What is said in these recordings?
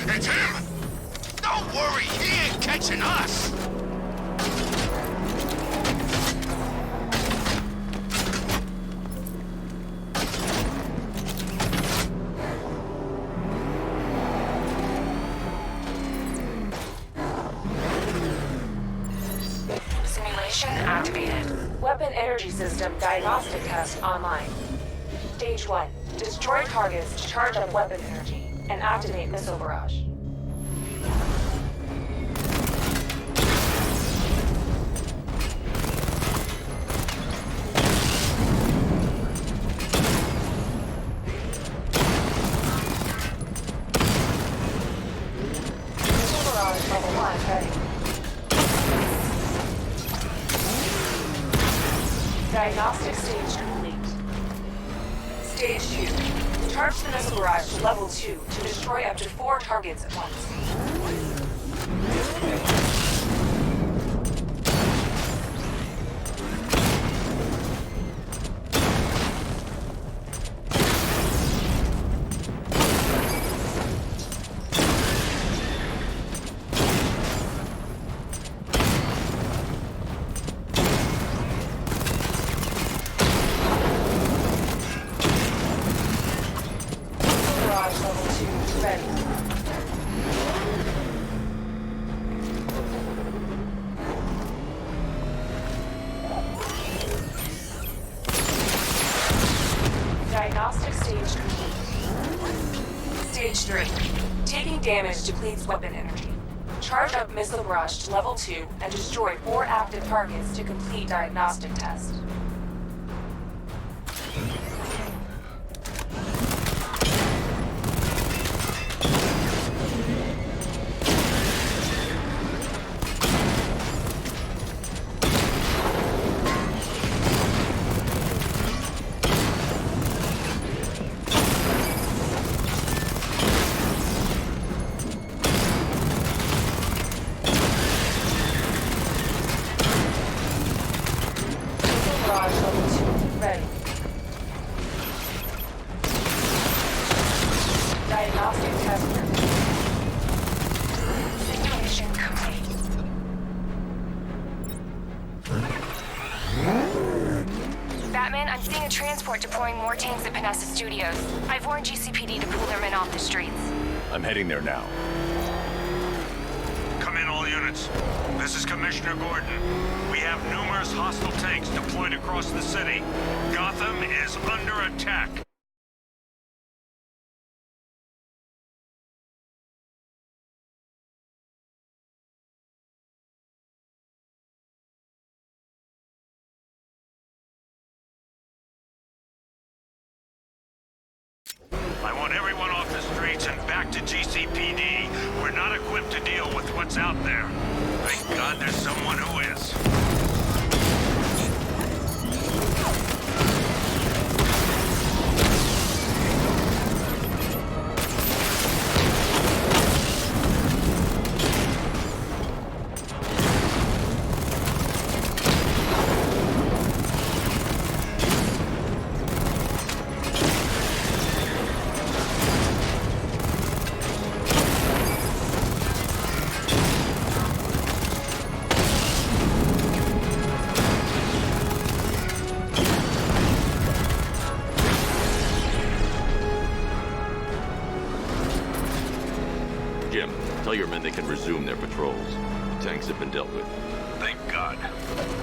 It's him! Don't worry, he ain't catching us! Simulation activated. Weapon energy system diagnostic test online. Stage 1. Destroy targets to charge up weapon energy and activate missile barrage. Missile barrage level 1 ready. Diagnostic stage complete. Stage 2. Charge the missile barrage to level 2 to destroy up to 4 targets at once. Diagnostic stage complete. Stage 3. Taking damage depletes weapon energy. Charge up missile barrage to level 2 and destroy 4 active targets to complete diagnostic test. Diagnostic test complete. Simulation complete. Batman, I'm seeing a transport deploying more tanks at Panessa Studios. I've warned GCPD to pull their men off the streets. I'm heading there now. Come in, all units. This is Commissioner Gordon. We have numerous hostile tanks deployed across the city. Gotham is under attack. I want everyone off the streets and back to GCPD. We're not equipped to deal with what's out there. Thank God there's someone who is. Tell your men they can resume their patrols. The tanks have been dealt with. Thank God.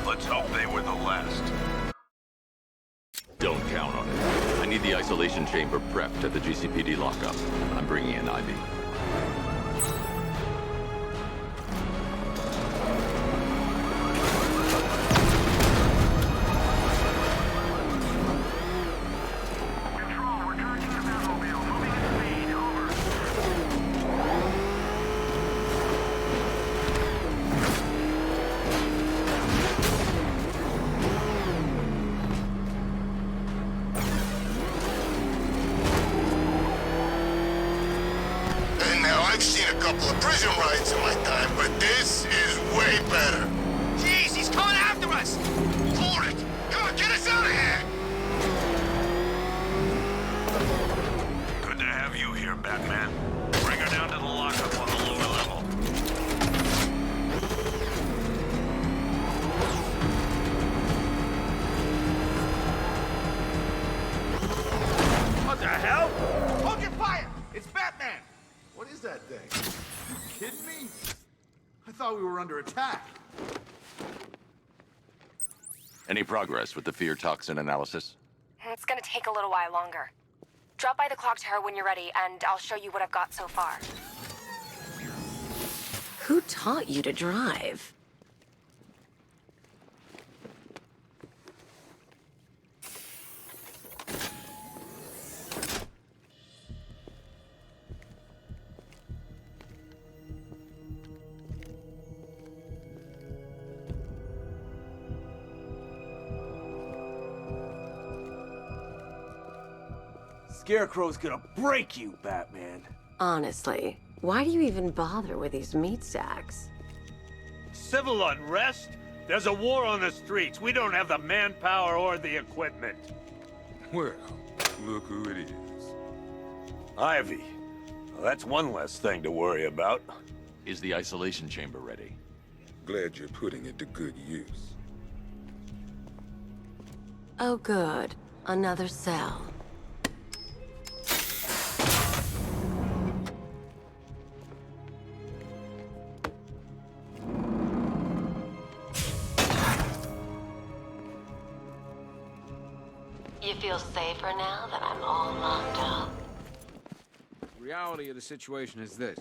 Let's hope they were the last. Don't count on it. I need the isolation chamber prepped at the GCPD lockup. I'm bringing in Ivy. I've seen a couple of prison riots in my time, but this is way better. Jeez, he's coming after us! Hold it! Come on, get us out of here! Good to have you here, Batman. Bring her down to the lockup on the lower level. What the hell? Hold your fire! It's Batman! What is that thing? You kidding me? I thought we were under attack. Any progress with the fear toxin analysis? It's gonna take a little while longer. Drop by the clock tower when you're ready, and I'll show you what I've got so far. Who taught you to drive? Scarecrow's gonna break you, Batman. Honestly, why do you even bother with these meat sacks? Civil unrest? There's a war on the streets. We don't have the manpower or the equipment. Well, look who it is. Ivy. Well, that's one less thing to worry about. Is the isolation chamber ready? Glad you're putting it to good use. Oh good, another cell. You feel safer now that I'm all locked up? The reality of the situation is this.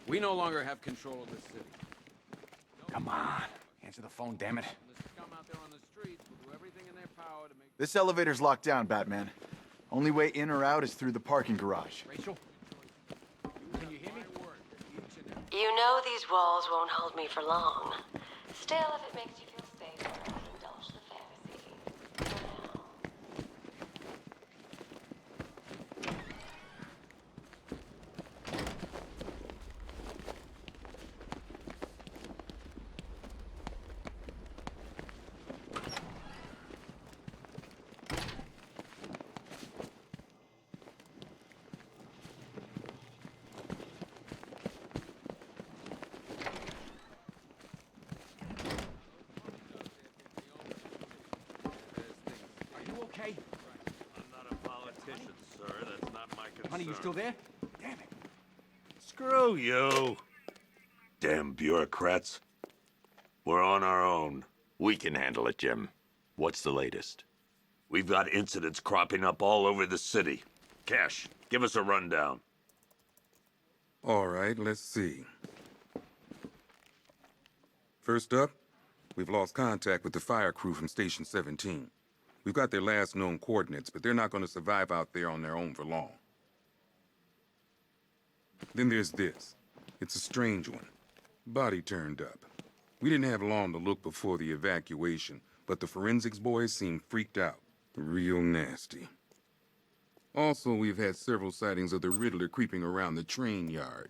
We no longer have control of this city. Come on. Answer the phone, damn it. Let's come out there on the streets. We'll do everything in their power to make... This elevator's locked down, Batman. Only way in or out is through the parking garage. Rachel? Can you hear me? You know these walls won't hold me for long. Still, if it makes you feel safer, indulge the fantasy. For now. Okay. I'm not a politician, sir. That's not my concern. Honey, you still there? Damn it. Screw you. Damn bureaucrats. We're on our own. We can handle it, Jim. What's the latest? We've got incidents cropping up all over the city. Cash, give us a rundown. All right, let's see. First up, we've lost contact with the fire crew from Station 17. We've got their last known coordinates, but they're not going to survive out there on their own for long. Then there's this. It's a strange one. Body turned up. We didn't have long to look before the evacuation, but the forensics boys seem freaked out. Real nasty. Also, we've had several sightings of the Riddler creeping around the train yard.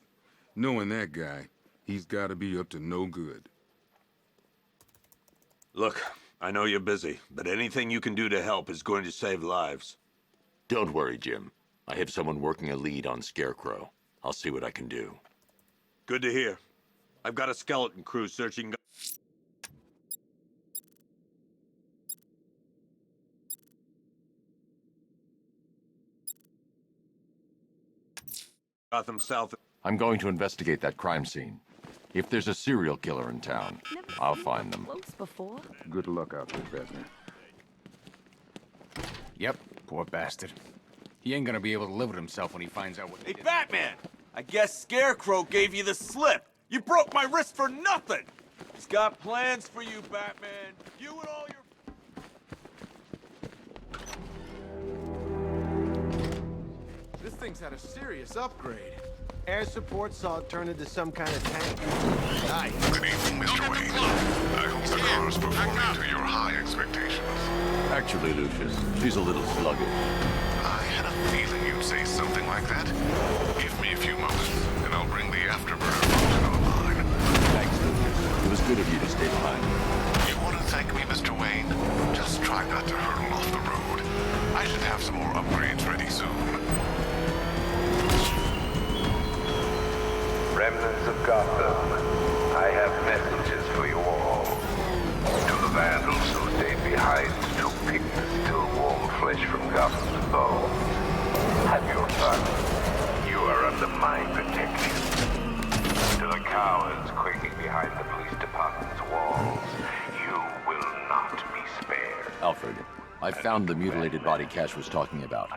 Knowing that guy, he's got to be up to no good. Look, I know you're busy, but anything you can do to help is going to save lives. Don't worry, Jim. I have someone working a lead on Scarecrow. I'll see what I can do. Good to hear. I've got a skeleton crew searching... Gotham South... I'm going to investigate that crime scene. If there's a serial killer in town, I'll find them. Close before. Good luck out there, Batman. Yep, poor bastard. He ain't gonna be able to live with himself when he finds out what Hey, Batman! I guess Scarecrow gave you the slip. You broke my wrist for nothing! He's got plans for you, Batman. You and all your... This thing's had a serious upgrade. Air support saw it turn into some kind of tank. Nice. Good evening, Mr. Wayne. I hope the car's performing to your high expectations. Actually, Lucius, she's a little sluggish. I had a feeling you'd say something like that. Give me a few moments, and I'll bring the afterburner function online. Thanks, Lucius. It was good of you to stay behind. You want to thank me, Mr. Wayne? Just try not to hurtle off the road. I should have some more upgrades ready soon. Remnants of Gotham, I have messages for you all. To the vandals who stayed behind to pick the still warm flesh from Gotham's bones. Have your fun. You are under my protection. To the cowards quaking behind the police department's walls, you will not be spared. Alfred, I found the mutilated body Cash was talking about.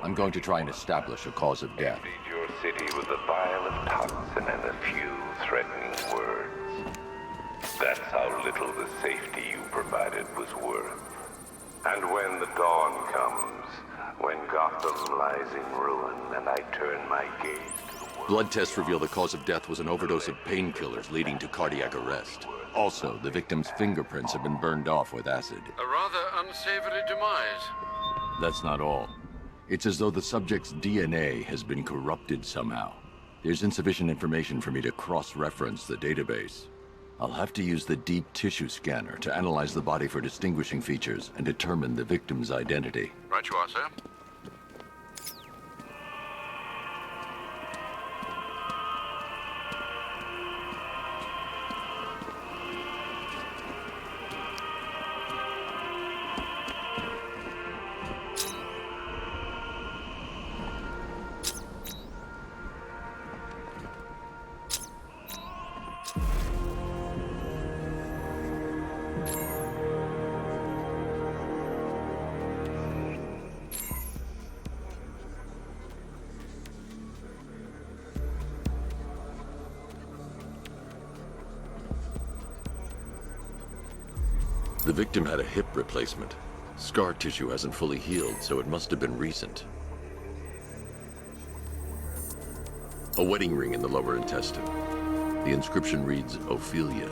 I'm going to try and establish a cause of death. Emptied your city with a vial of toxin and a few threatening words. That's how little the safety you provided was worth. And when the dawn comes, when Gotham lies in ruin and I turn my gaze to the world... Blood tests reveal the cause of death was an overdose of painkillers leading to cardiac arrest. Also, the victim's fingerprints have been burned off with acid. A rather unsavory demise. That's not all. It's as though the subject's DNA has been corrupted somehow. There's insufficient information for me to cross-reference the database. I'll have to use the deep tissue scanner to analyze the body for distinguishing features and determine the victim's identity. Right you are, sir. The victim had a hip replacement. Scar tissue hasn't fully healed, so it must have been recent. A wedding ring in the lower intestine. The inscription reads, Ophelia.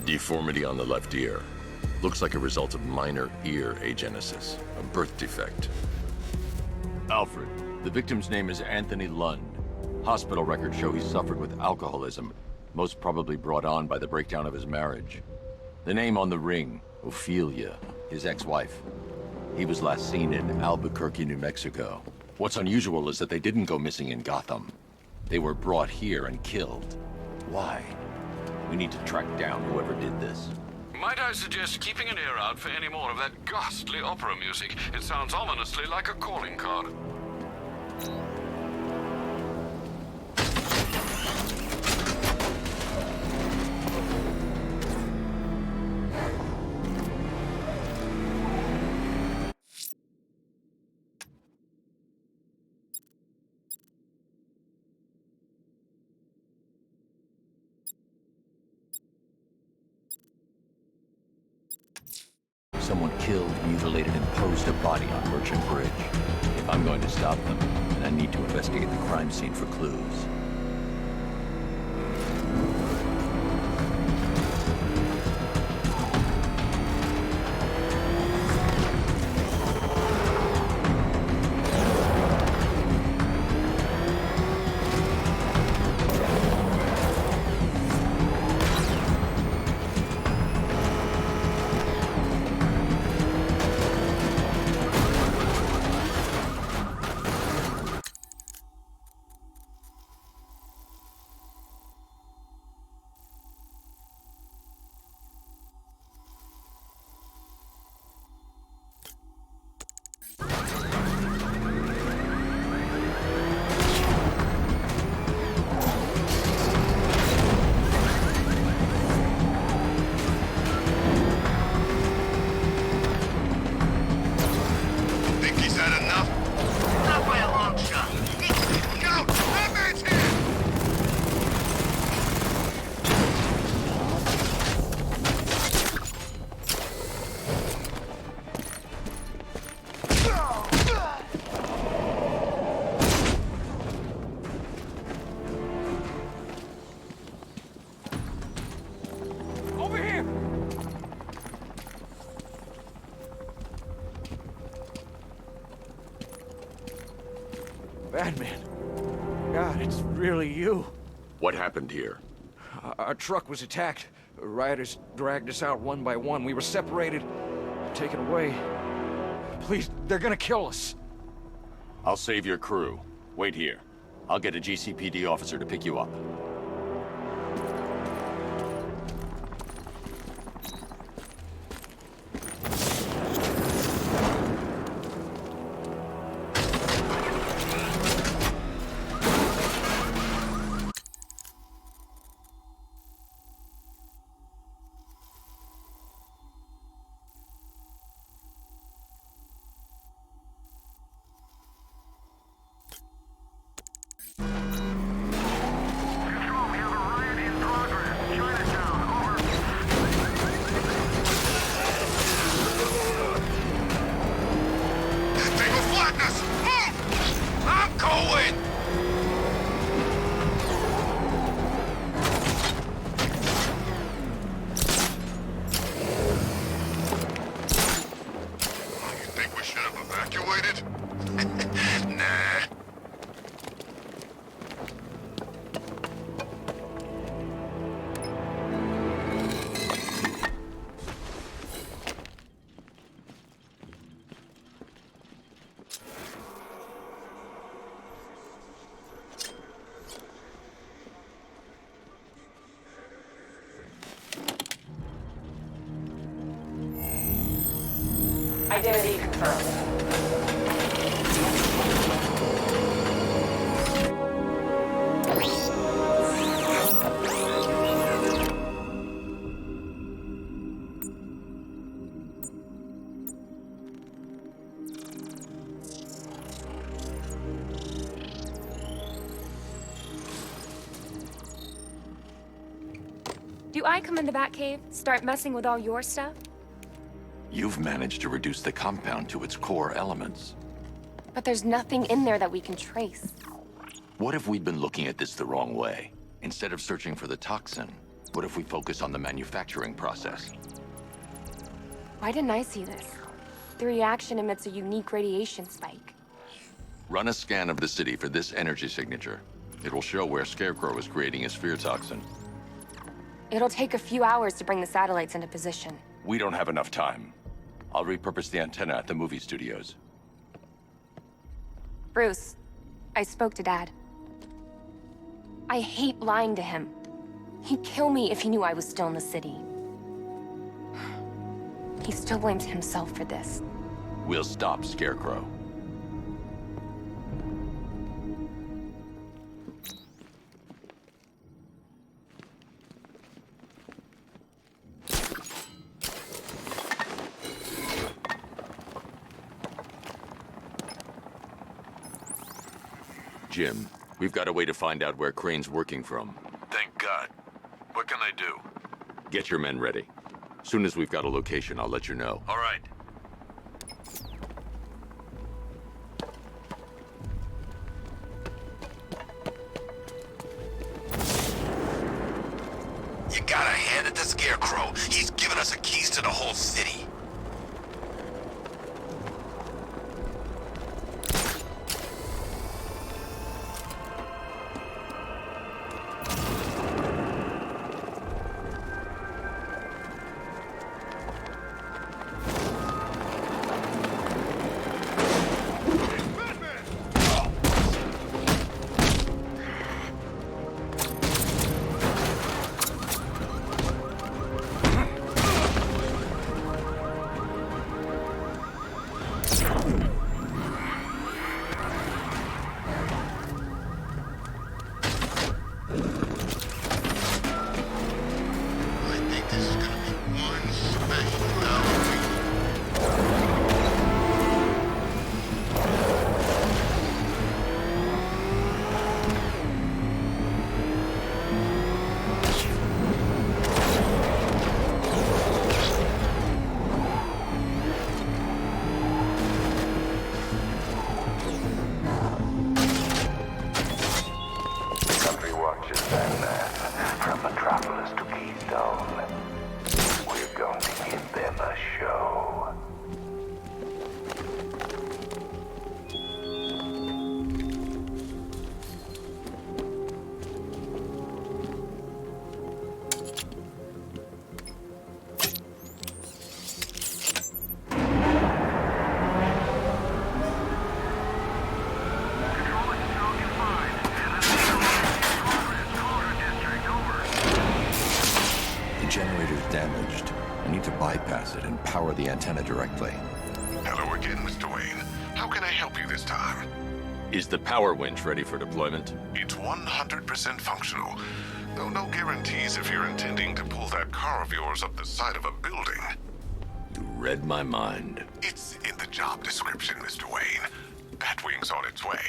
Deformity on the left ear. Looks like a result of minor ear agenesis, a birth defect. Alfred, the victim's name is Anthony Lund. Hospital records show he suffered with alcoholism, most probably brought on by the breakdown of his marriage. The name on the ring, Ophelia, his ex-wife. He was last seen in Albuquerque, New Mexico. What's unusual is that they didn't go missing in Gotham. They were brought here and killed. Why? We need to track down whoever did this. Might I suggest keeping an ear out for any more of that ghastly opera music? It sounds ominously like a calling card. Someone killed, mutilated, and posed a body on Merchant Bridge. If I'm going to stop them, then I need to investigate the crime scene for clues. Batman. God, it's really you. What happened here? Our truck was attacked. Rioters dragged us out one by one. We were separated, taken away. Please, they're gonna kill us. I'll save your crew. Wait here. I'll get a GCPD officer to pick you up. Identity confirmed. Do I come in the Batcave, start messing with all your stuff? You've managed to reduce the compound to its core elements. But there's nothing in there that we can trace. What if we'd been looking at this the wrong way? Instead of searching for the toxin, what if we focus on the manufacturing process? Why didn't I see this? The reaction emits a unique radiation spike. Run a scan of the city for this energy signature. It will show where Scarecrow is creating his fear toxin. It'll take a few hours to bring the satellites into position. We don't have enough time. I'll repurpose the antenna at the movie studios. Bruce, I spoke to Dad. I hate lying to him. He'd kill me if he knew I was still in the city. He still blames himself for this. We'll stop Scarecrow. Jim, we've got a way to find out where Crane's working from. Thank God. What can I do? Get your men ready. Soon as we've got a location, I'll let you know. All right. You gotta hand it to Scarecrow. He's given us the keys to the whole city. power the antenna directly. Hello again, Mr. Wayne. How can I help you this time? Is the power winch ready for deployment? It's 100% functional, though no guarantees if you're intending to pull that car of yours up the side of a building. You read my mind. It's in the job description, Mr. Wayne. Batwing's on its way.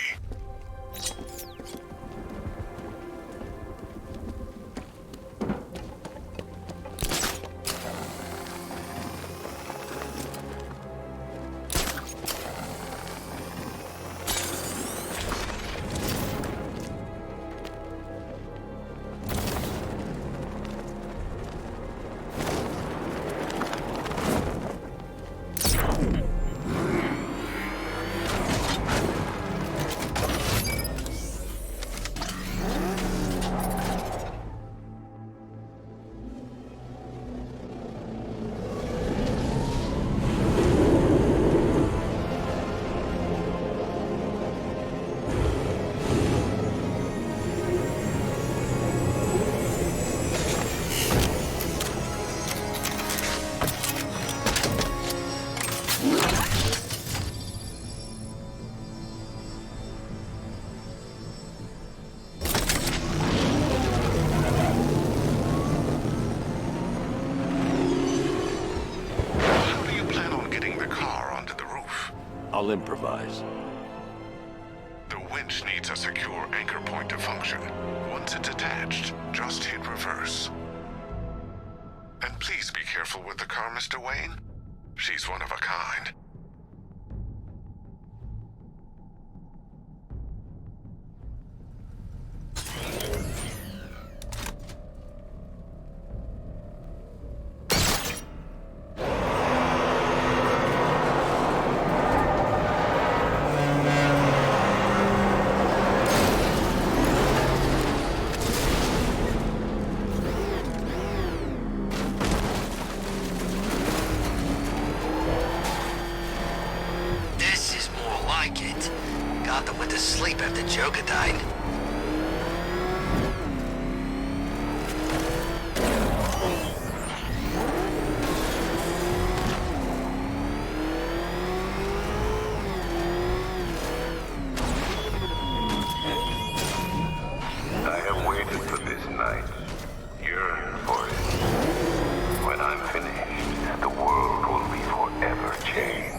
I'll improvise. The winch needs a secure anchor point to function. Once it's attached, just hit reverse. And please be careful with the car, Mr. Wayne. She's one of a kind. Gotham went to sleep after Joker died. I have waited for this night, yearned for it. When I'm finished, the world will be forever changed.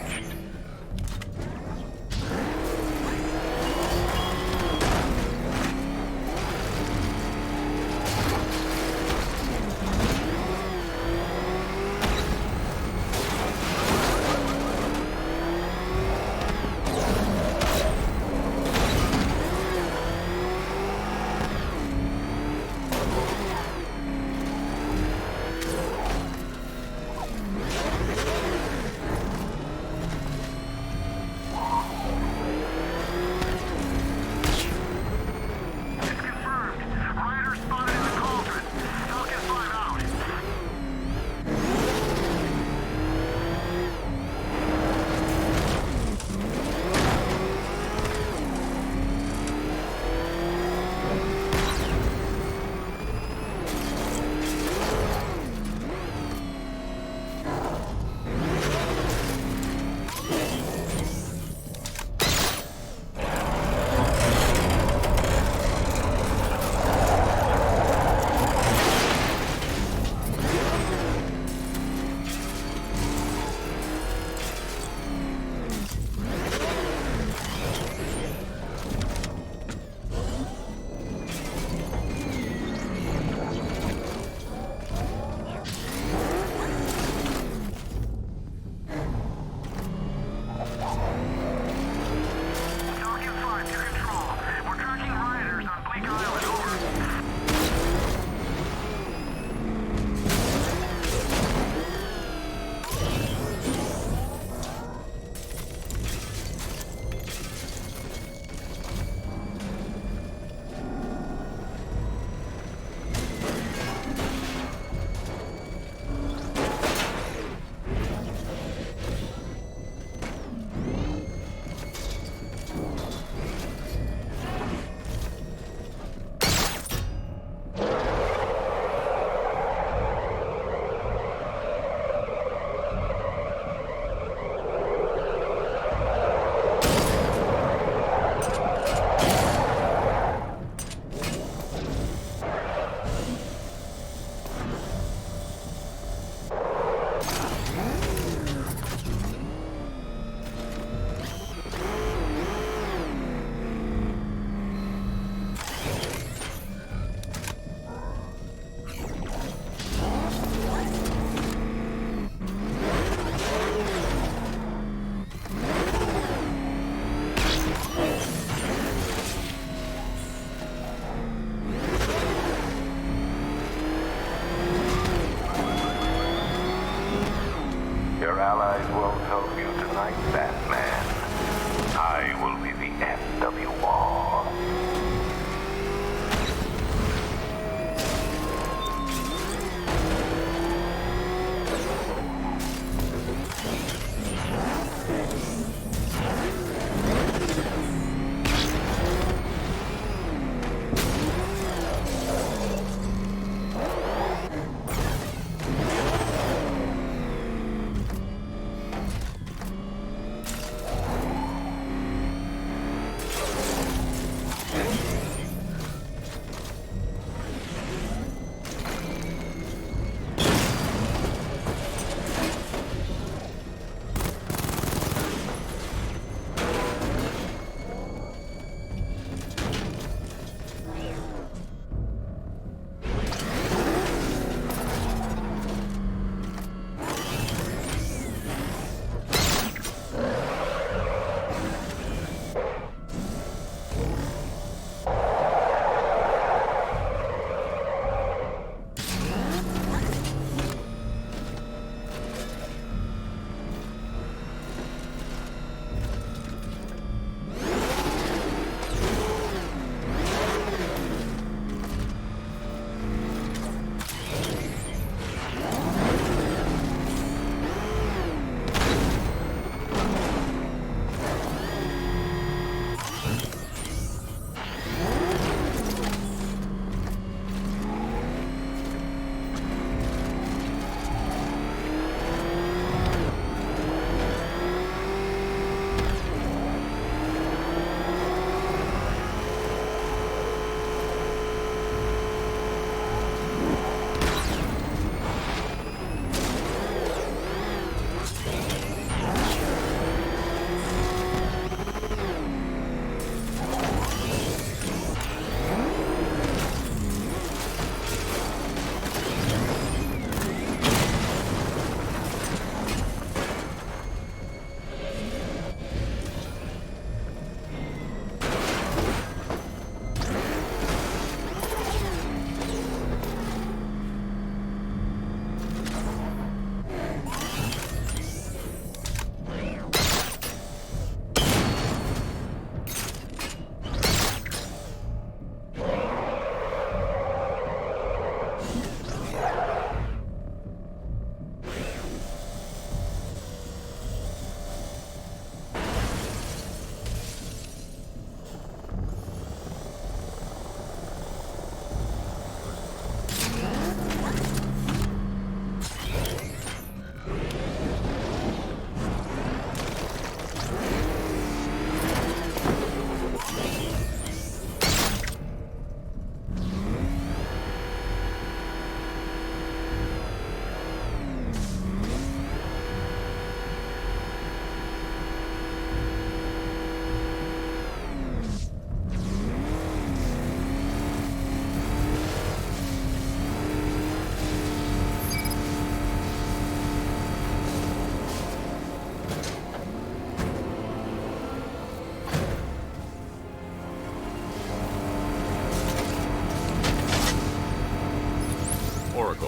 won't help you tonight, Batman. I will be the end of you all.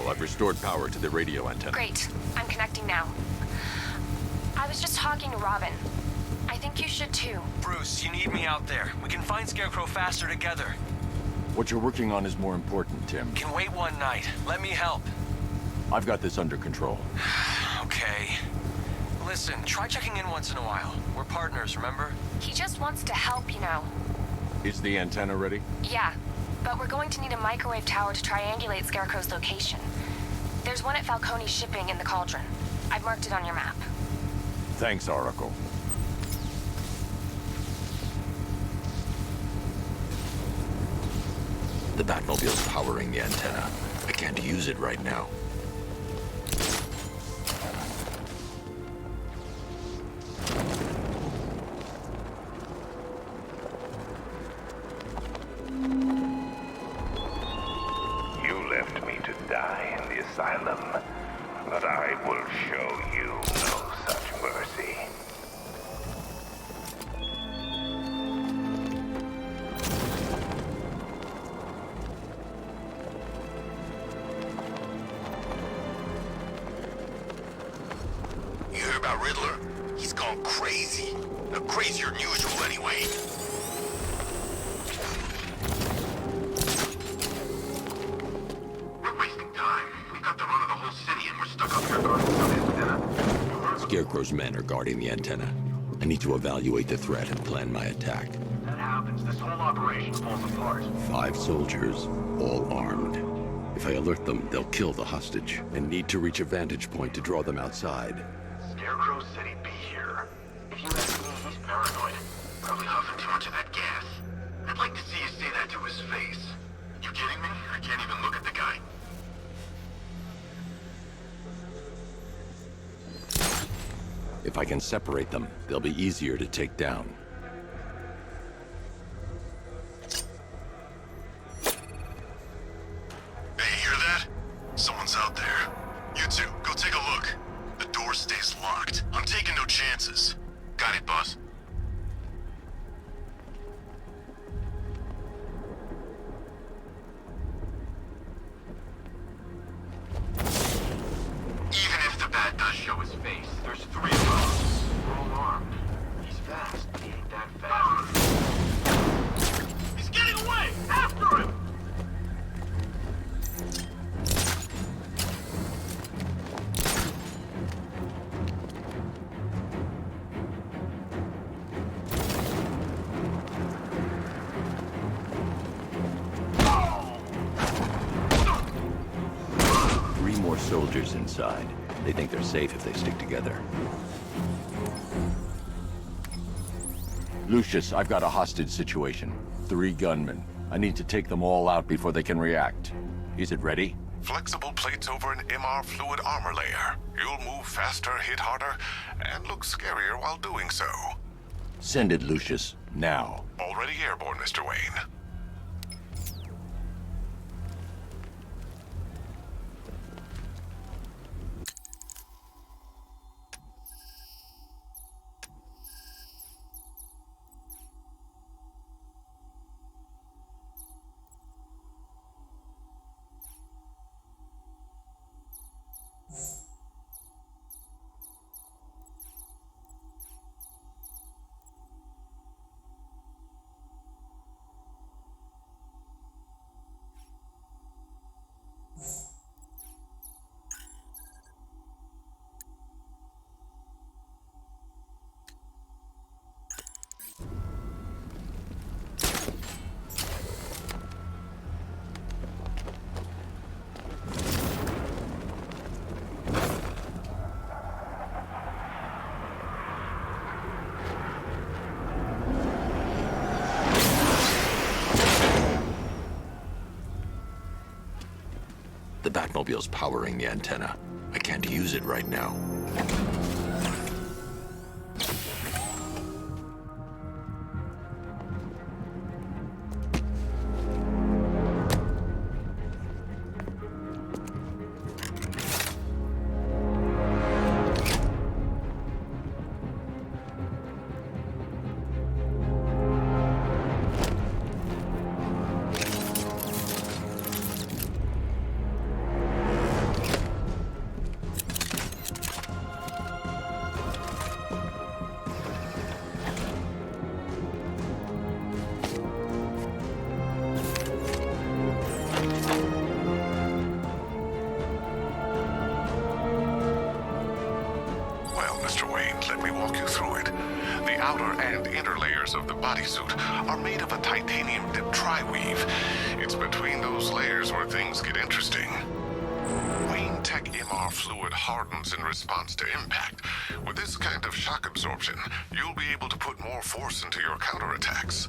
I've restored power to the radio antenna. Great. I'm connecting now. I was just talking to Robin. I think you should too. Bruce, you need me out there. We can find Scarecrow faster together. What you're working on is more important, Tim. Can wait one night. Let me help. I've got this under control. Okay. Listen, try checking in once in a while. We're partners, remember? He just wants to help, you know. Is the antenna ready? Yeah, but we're going to need a microwave tower to triangulate Scarecrow's location. There's one at Falcone's shipping in the Cauldron. I've marked it on your map. Thanks, Oracle. The Batmobile's powering the antenna. I can't use it right now. You left me to die in the asylum, but I will show you no such mercy. You hear about Riddler? He's gone crazy. Crazier than usual, anyway. We're wasting time. We got the run of the whole city, and we're stuck up here guarding some antenna. Scarecrow's men are guarding the antenna. I need to evaluate the threat and plan my attack. That happens, this whole operation falls apart. 5 soldiers, all armed. If I alert them, they'll kill the hostage, and need to reach a vantage point to draw them outside. Scarecrow City be here. If you ask me, he's paranoid. Probably huffing too much of that gas. I'd like to see you say that to his face. You kidding me? I can't even look at the guy. If I can separate them, they'll be easier to take down. Hey, hear that? Someone's out there. You two, go take a look. The door stays locked. I'm taking no chances. Got it, boss. Even if the bat does show his face, there's 3 of us. We're all armed. He's fast, but he ain't that fast. He's getting away! After him! More soldiers inside. They think they're safe if they stick together. Lucius, I've got a hostage situation. 3 gunmen. I need to take them all out before they can react. Is it ready? Flexible plates over an MR fluid armor layer. You'll move faster, hit harder, and look scarier while doing so. Send it, Lucius. Now. Already airborne, Mr. Wayne. The Batmobile's powering the antenna. I can't use it right now. Of the bodysuit are made of a titanium dip tri-weave. It's between those layers where things get interesting. Wayne Tech MR fluid hardens in response to impact. With this kind of shock absorption, you'll be able to put more force into your counterattacks.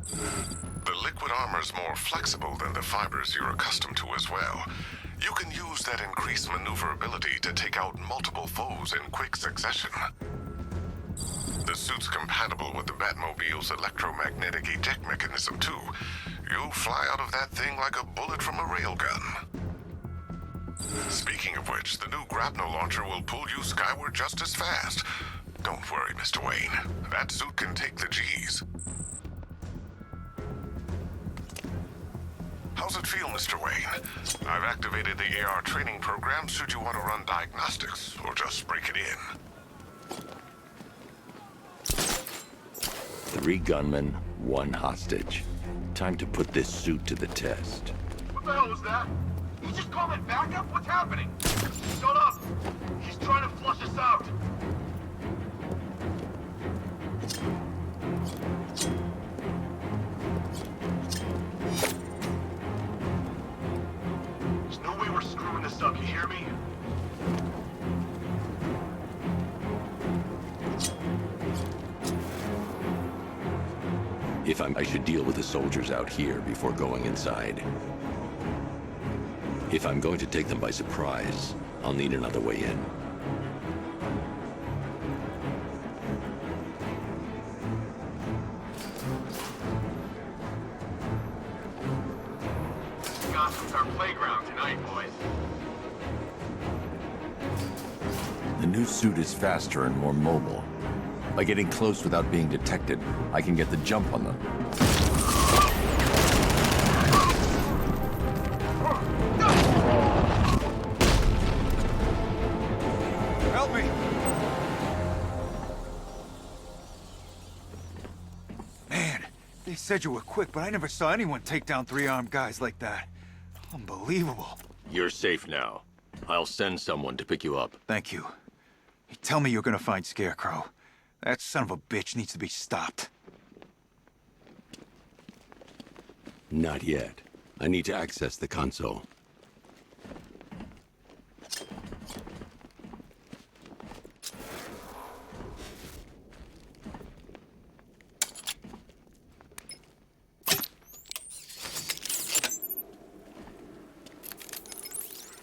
The liquid armor's more flexible than the fibers you're accustomed to as well. You can use that increased maneuverability to take out multiple foes in quick succession. The suit's compatible with the Batmobile's electromagnetic eject mechanism, too. You'll fly out of that thing like a bullet from a railgun. Speaking of which, the new grapnel launcher will pull you skyward just as fast. Don't worry, Mr. Wayne. That suit can take the G's. How's it feel, Mr. Wayne? I've activated the AR training program should you want to run diagnostics, or just break it in. 3 gunmen, 1 hostage. Time to put this suit to the test. What the hell was that? You just call it backup? What's happening? Shut up! He's trying to flush us out! There's no way we're screwing this up, you hear me? I should deal with the soldiers out here before going inside. If I'm going to take them by surprise, I'll need another way in. Gotham's our playground tonight, boys. The new suit is faster and more mobile. By getting close without being detected, I can get the jump on them. Help me! Man, they said you were quick, but I never saw anyone take down 3 armed guys like that. Unbelievable. You're safe now. I'll send someone to pick you up. Thank you. You tell me you're gonna find Scarecrow. That son of a bitch needs to be stopped. Not yet. I need to access the console.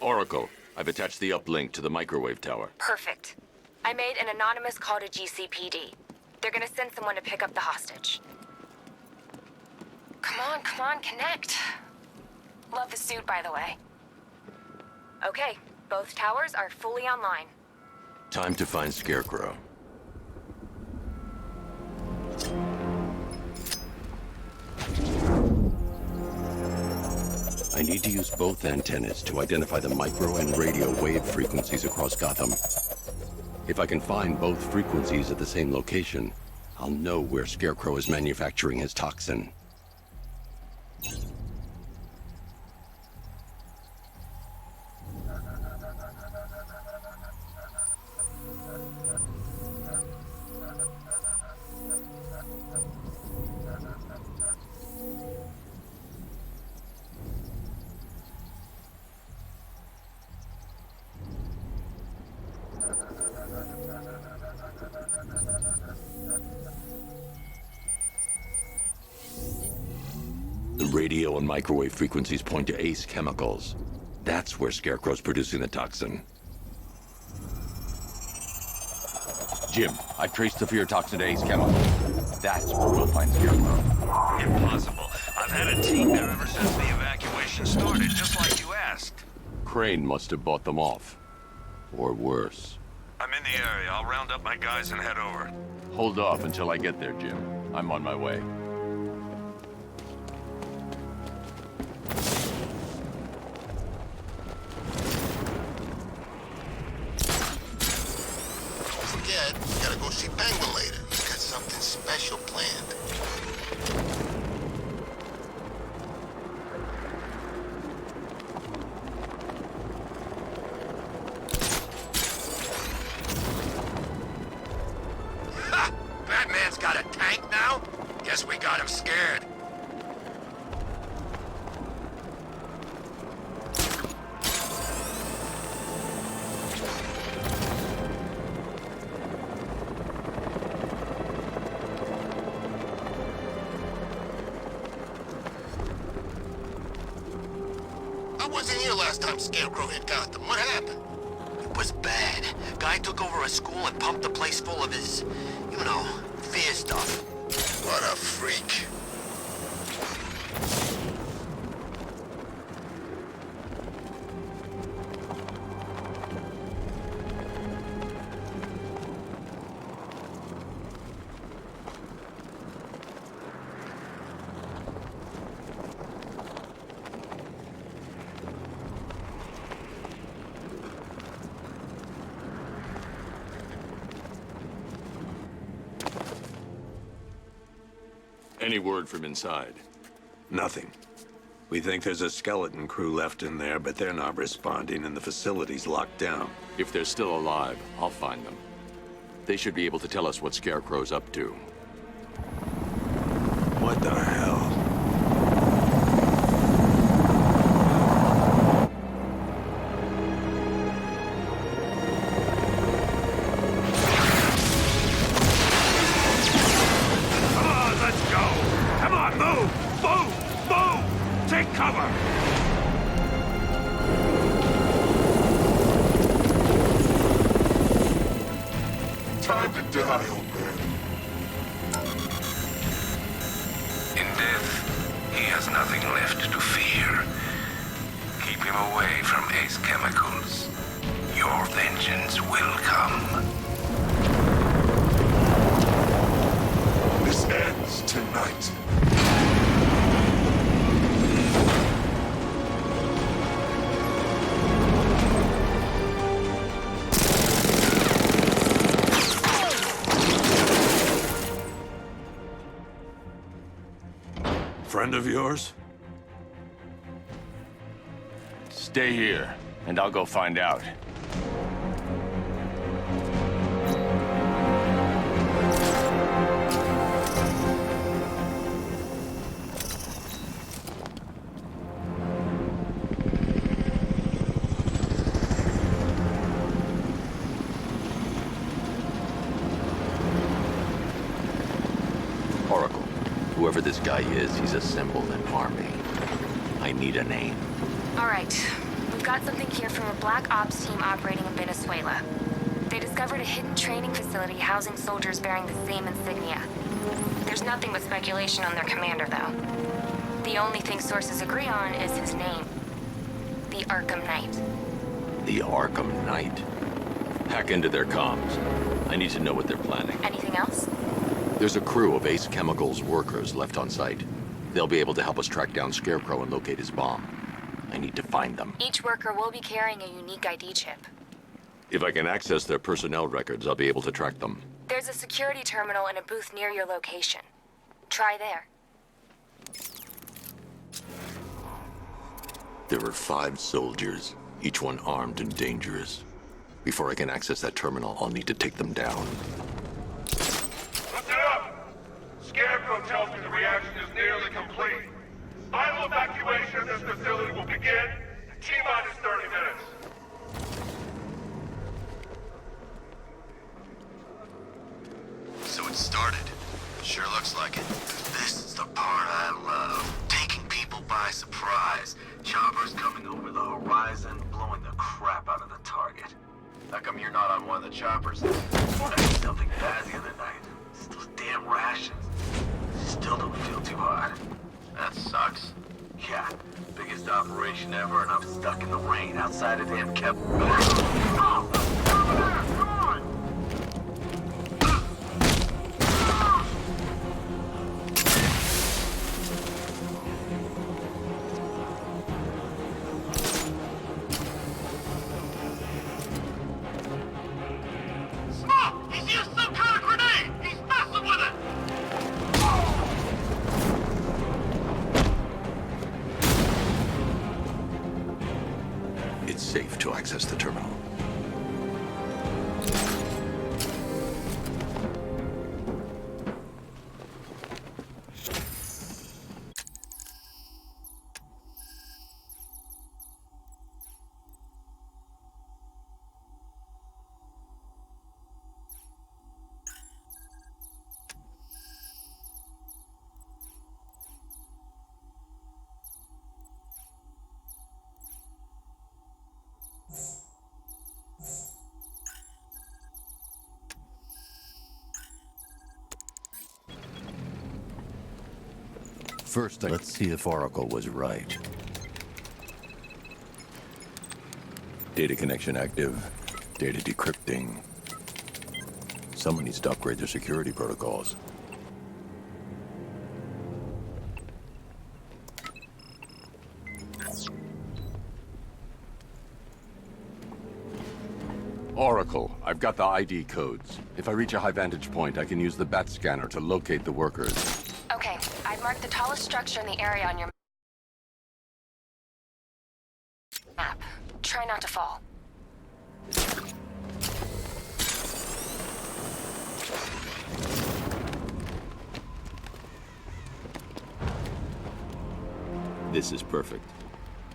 Oracle, I've attached the uplink to the microwave tower. Perfect. I made an anonymous call to GCPD. They're gonna send someone to pick up the hostage. Come on, connect. Love the suit, by the way. Okay, both towers are fully online. Time to find Scarecrow. I need to use both antennas to identify the micro and radio wave frequencies across Gotham. If I can find both frequencies at the same location, I'll know where Scarecrow is manufacturing his toxin. The radio and microwave frequencies point to Ace Chemicals. That's where Scarecrow's producing the toxin. Jim, I've traced the fear toxin to Ace Chemicals. That's where we'll find Scarecrow. Impossible. I've had a team there ever since the evacuation started, just like you asked. Crane must have bought them off. Or worse. I'm in the area. I'll round up my guys and head over. Hold off until I get there, Jim. I'm on my way. We gotta go see Penguin later. He's got something special planned. Ha! Batman's got a tank now? Guess we got him scared. I wasn't here last time Scarecrow hit Gotham. What happened? It was bad. Guy took over a school and pumped the place full of his, you know, fear stuff. What a freak. Any word from inside? Nothing. We think there's a skeleton crew left in there, but they're not responding and the facility's locked down. If they're still alive, I'll find them. They should be able to tell us what Scarecrow's up to. What the hell? Come on, let's go! Come on, move! Move! Move! Take cover! Time to die, old man. In death, he has nothing left to fear. Keep him away from Ace Chemicals. Your vengeance will come. This ends tonight. Friend of yours? Stay here, and I'll go find out. Oracle, whoever this guy is, he's assembled an army. I need a name. All right. We've got something here from a Black Ops team operating in Venezuela. They discovered a hidden training facility housing soldiers bearing the same insignia. There's nothing but speculation on their commander, though. The only thing sources agree on is his name. The Arkham Knight. The Arkham Knight. Hack into their comms. I need to know what they're planning. Anything else? There's a crew of Ace Chemicals workers left on site. They'll be able to help us track down Scarecrow and locate his bomb. I need to find them. Each worker will be carrying a unique ID chip. If I can access their personnel records, I'll be able to track them. There's a security terminal in a booth near your location. Try there. There are 5 soldiers, each one armed and dangerous. Before I can access that terminal, I'll need to take them down. Listen up! Scarecrow tells me the reaction is nearly complete. Final evacuation of this facility will begin in T-minus 30 minutes. So it started. Sure looks like it. This is the part I love. Taking people by surprise. Choppers coming over the horizon, blowing the crap out of the target. How come you're not on one of the choppers? I ate something bad the other night. It's those damn rations. Still don't feel too hot. That sucks. Yeah, biggest operation ever, and I'm stuck in the rain outside of damn Kep. Smoke! He's used some kind of grenade! He's messing with it! It's safe to access the terminal. First, let's see if Oracle was right. Data connection active. Data decrypting. Someone needs to upgrade their security protocols. Oracle, I've got the ID codes. If I reach a high vantage point, I can use the bat scanner to locate the workers. Okay, I've marked the tallest structure in the area on your map. Try not to fall. This is perfect.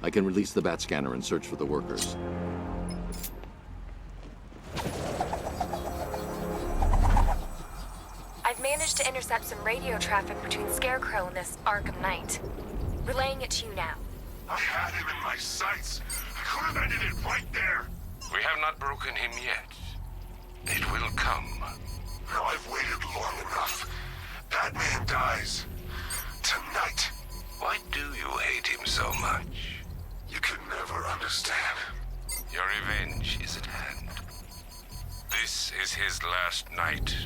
I can release the bat scanner and search for the workers. I've managed to intercept some radio traffic between Scarecrow and this Akamna이트. Relaying it to you now. I had him in my sights. I could have ended it right there. We have not broken him yet. It will come. Now I've waited long enough. Batman dies. Tonight. Why do you hate him so much? You can never understand. Your revenge is at hand. This is his last night.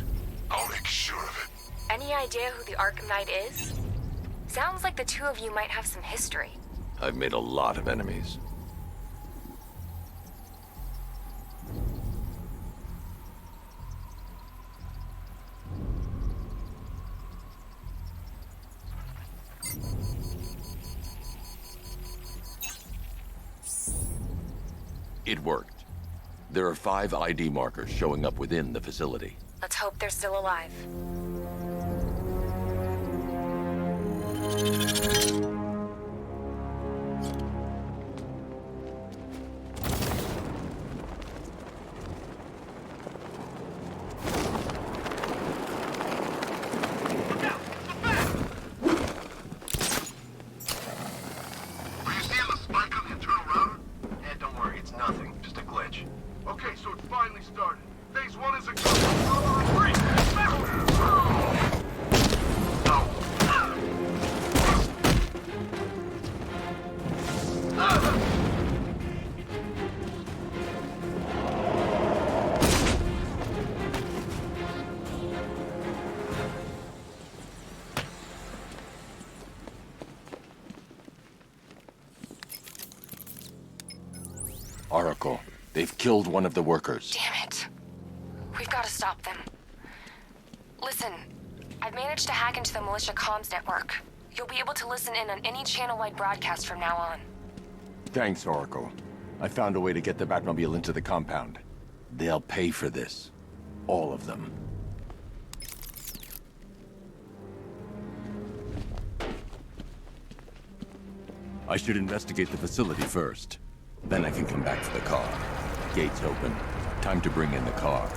I'll make sure of it. Any idea who the Akamna이트 is? Sounds like the two of you might have some history. I've made a lot of enemies. It worked. There are 5 ID markers showing up within the facility. Let's hope they're still alive. Okay, so it finally started. Phase 1 is a go. 3, Oracle, they've killed one of the workers. Damn it. We've got to stop them. Listen, I've managed to hack into the militia comms network. You'll be able to listen in on any channel-wide broadcast from now on. Thanks, Oracle. I found a way to get the Batmobile into the compound. They'll pay for this. All of them. I should investigate the facility first. Then I can come back for the car. Gates open. Time to bring in the car.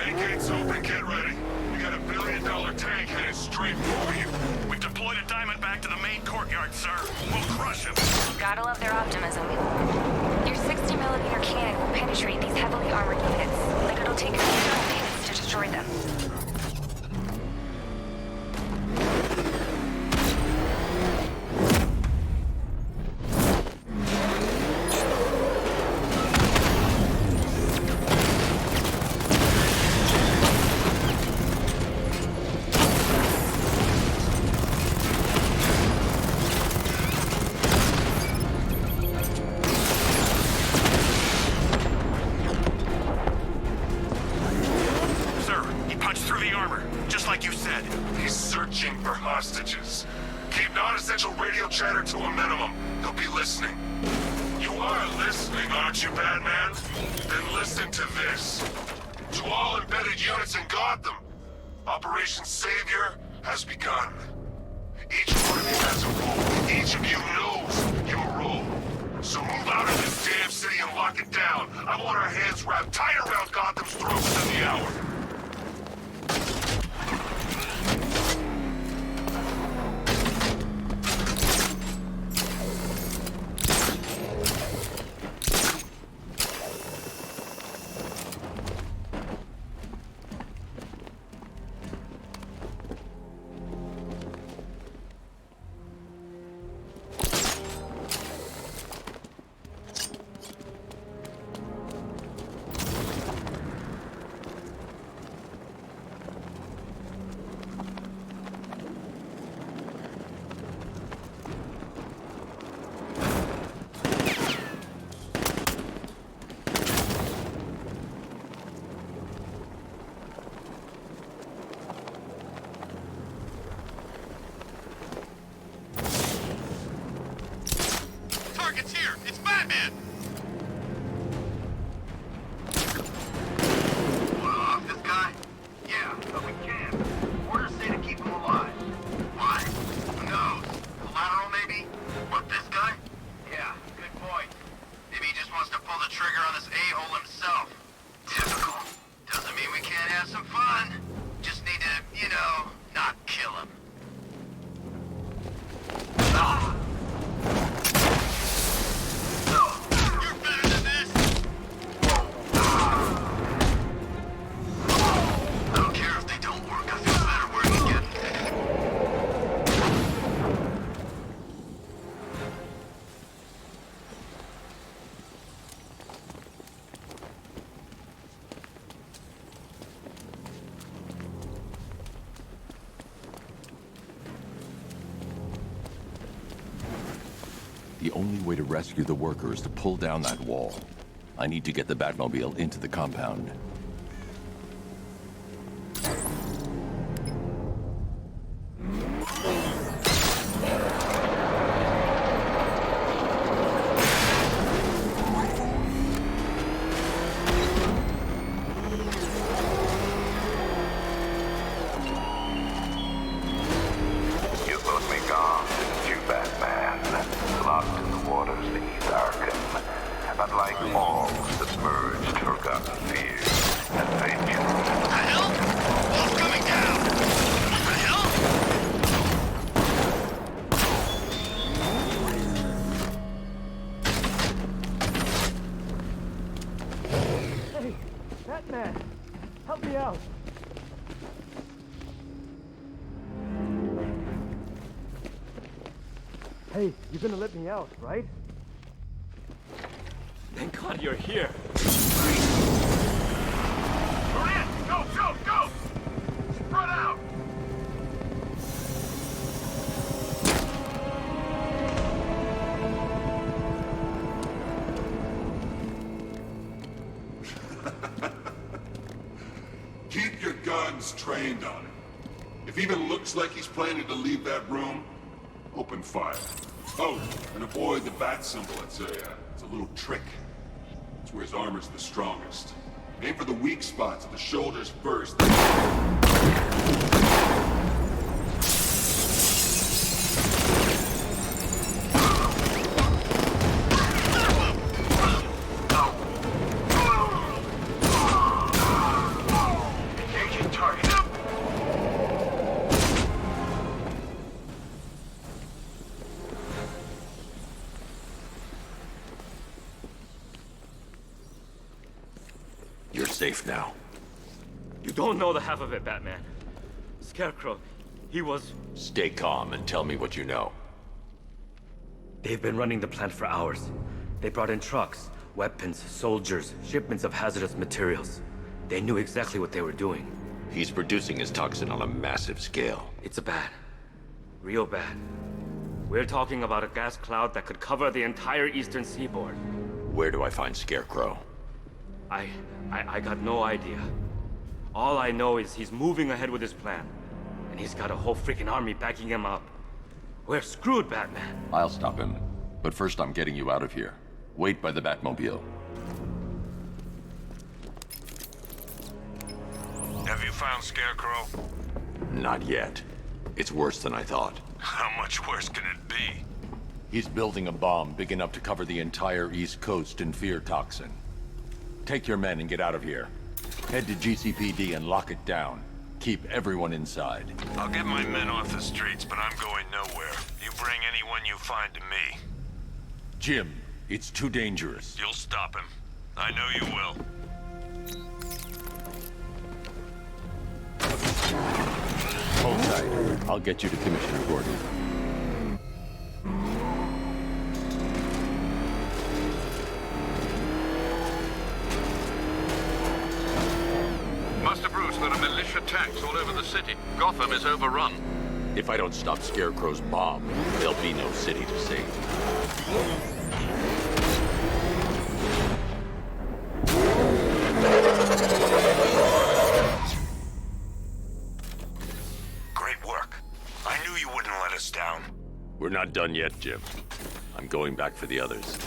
main gates open, get ready. We got $1 billion tank headed straight for you. We've deployed a diamond back to the main courtyard, sir. We'll crush him. Gotta love their optimism. Your 60mm cannon will penetrate these heavily armored units, but it'll take a few minutes to destroy them. He's searching for hostages. Keep non-essential radio chatter to a minimum. He'll be listening. You are listening, aren't you, Batman? Then listen to this. To all embedded units in Gotham, Operation Savior has begun. Each one of you has a role. Each of you knows your role. So move out of this damn city and lock it down. I want our hands wrapped tight around Gotham's throats within the hour. a-hole himself. Typical. Doesn't mean we can't have some fun. Just need to, you know, not kill him. Ah! You're better than this! I don't care if they don't work. I feel better working again. The only way to rescue the worker is to pull down that wall. I need to get the Batmobile into the compound. You thought me gone, didn't you, Batman? Locked in the waters beneath Arkham. But like all submerged, forgotten fears and vengeance. What the hell? Wall's coming down! What the hell? Hey, Batman! Help me out! Hey, you're gonna let me out, right? Thank God you're here. Hurry in! Go, go, go! Spread out! Keep your guns trained on him. If he even looks like he's planning to leave that room, open fire. Oh, and avoid the bat symbol. It's a little trick. It's where his armor's the strongest. Aim for the weak spots of the shoulders first. Engaging target. You're safe now. You don't know the half of it, Batman. Scarecrow, he was... Stay calm and tell me what you know. They've been running the plant for hours. They brought in trucks, weapons, soldiers, shipments of hazardous materials. They knew exactly what they were doing. He's producing his toxin on a massive scale. It's bad. Real bad. We're talking about a gas cloud that could cover the entire eastern seaboard. Where do I find Scarecrow? I got no idea. All I know is he's moving ahead with his plan. And he's got a whole freaking army backing him up. We're screwed, Batman. I'll stop him. But first I'm getting you out of here. Wait by the Batmobile. Have you found Scarecrow? Not yet. It's worse than I thought. How much worse can it be? He's building a bomb big enough to cover the entire East Coast in fear toxin. Take your men and get out of here. Head to GCPD and lock it down. Keep everyone inside. I'll get my men off the streets, but I'm going nowhere. You bring anyone you find to me. Jim, it's too dangerous. You'll stop him. I know you will. Hold tight. I'll get you to Commissioner Gordon. Master Bruce, there are militia tanks all over the city. Gotham is overrun. If I don't stop Scarecrow's bomb, there'll be no city to save. Great work. I knew you wouldn't let us down. We're not done yet, Jim. I'm going back for the others.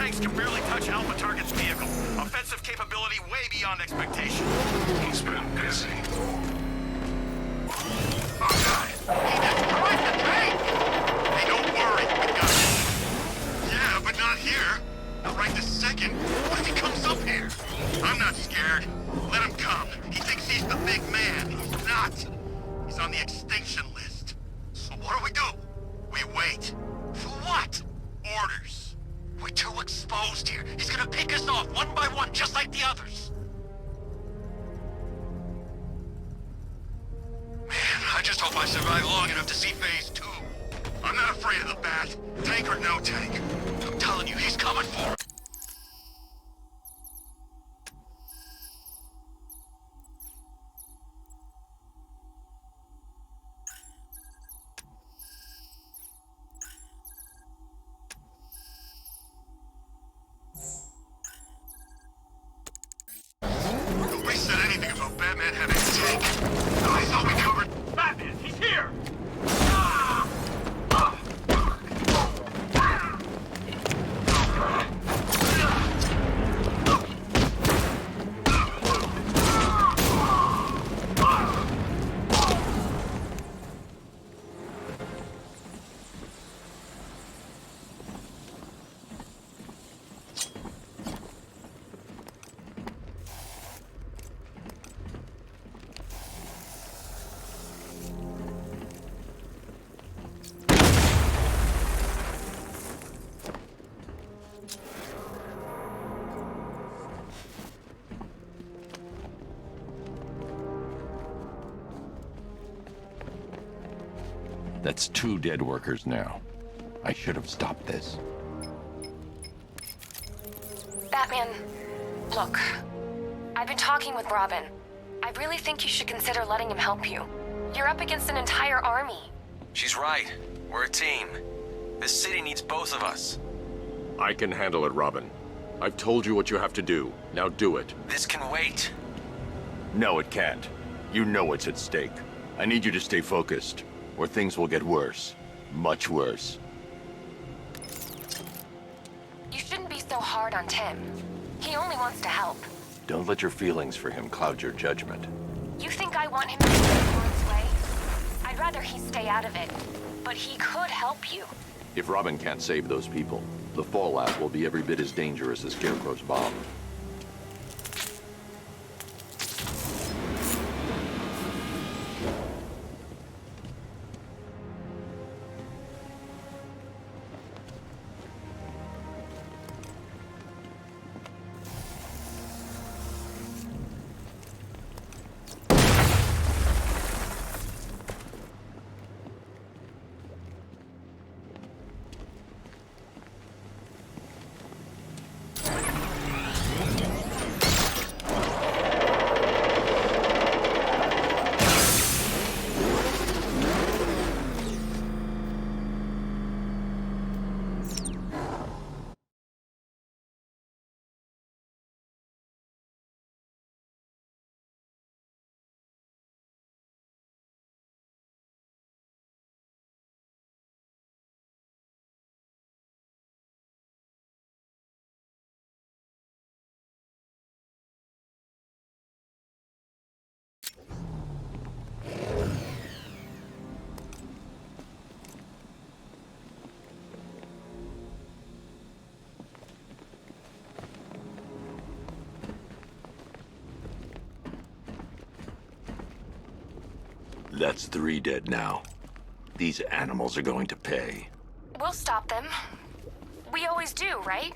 tanks can barely touch Alpha Target's vehicle. Offensive capability way beyond expectation. He's been busy. Oh, God. He destroyed the tank! Hey, don't worry. We got it. Yeah, but not here. Not right this second. What if he comes up here? I'm not scared. Let him come. He thinks he's the big man. He's not. He's on the extinction list. So what do? We wait. For what? Orders. We're too exposed here. He's gonna pick us off one by one, just like the others. Man, I just hope I survive long enough to see phase 2. I'm not afraid of the bat. Tank or no tank. I'm telling you, he's coming for us. Nobody said anything about Batman having a tank. I thought we covered... Batman, he's here! That's 2 dead workers now. I should have stopped this. Batman, look. I've been talking with Robin. I really think you should consider letting him help you. You're up against an entire army. She's right. We're a team. This city needs both of us. I can handle it, Robin. I've told you what you have to do. Now do it. This can wait. No, it can't. You know what's at stake. I need you to stay focused, or things will get worse. Much worse. You shouldn't be so hard on Tim. He only wants to help. Don't let your feelings for him cloud your judgment. You think I want him to go Lord's way? I'd rather he stay out of it. But he could help you. If Robin can't save those people, the fallout will be every bit as dangerous as Scarecrow's bomb. That's 3 dead now. These animals are going to pay. We'll stop them. We always do, right?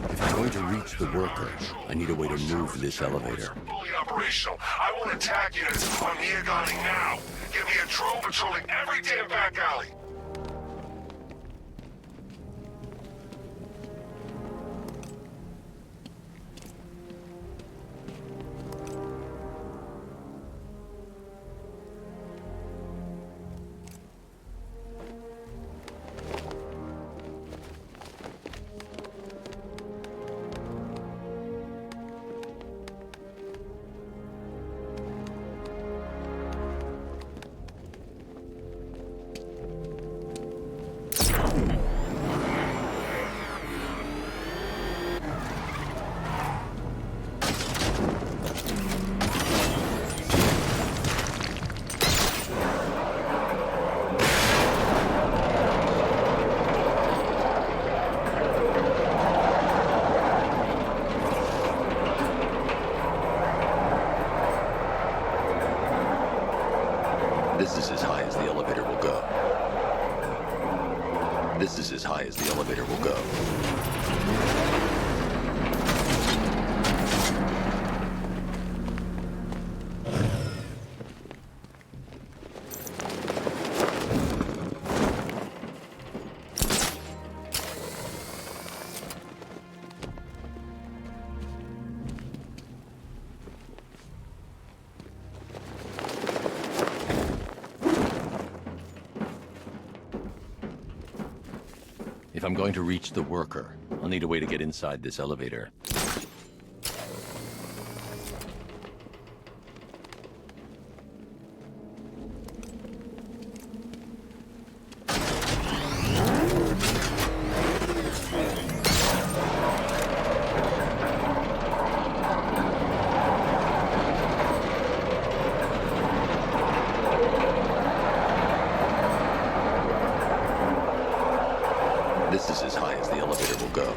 If I'm going to reach the worker, I need a way to move this elevator. Fully operational. I will attack units on Neogani now. Give me a drone patrolling every damn back alley. This is as high as the elevator will go. If I'm going to reach the worker, I'll need a way to get inside this elevator. This is as high as the elevator will go.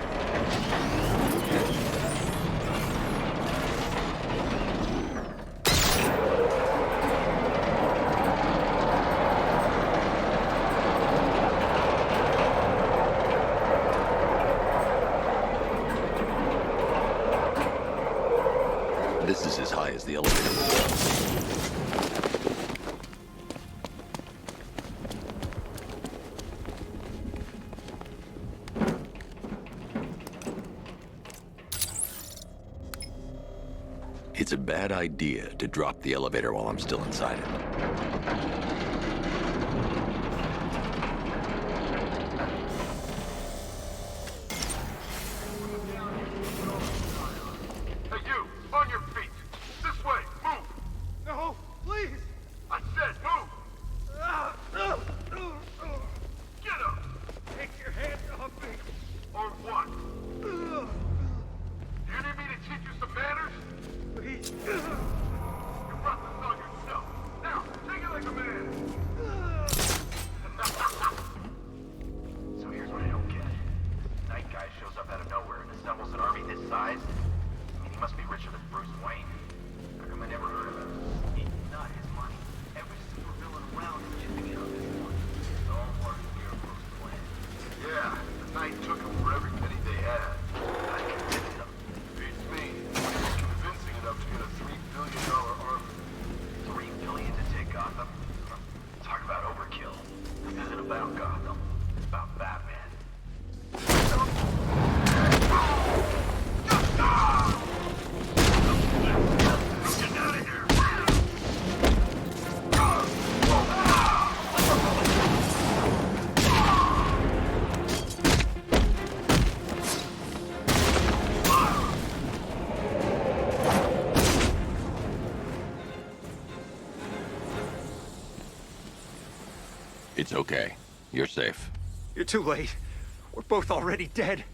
This is as high as the elevator will go. It's a bad idea to drop the elevator while I'm still inside it. Hey, you! On your feet! This way! Move! No! Please! I said move! Get up! Take your hands off me! On what? Do you need me to teach you some manners? Please. You brought this on yourself. Now, take it like a man. So here's what I don't get. Night guy shows up out of nowhere and assembles an army this size. I mean, he must be richer than Bruce Wayne. How come I never heard of him? It's not his money. Every supervillain around is chipping in on this one. It's all part of Scarecrow's plan. Yeah, the Knight took them for every penny they had. I convinced them. Beats me. Convincing enough to get a $3 billion army. $3 billion to take Gotham? Talk about overkill. This isn't about Gotham. It's about Batman. Get out of here! It's okay. You're safe. You're too late. We're both already dead.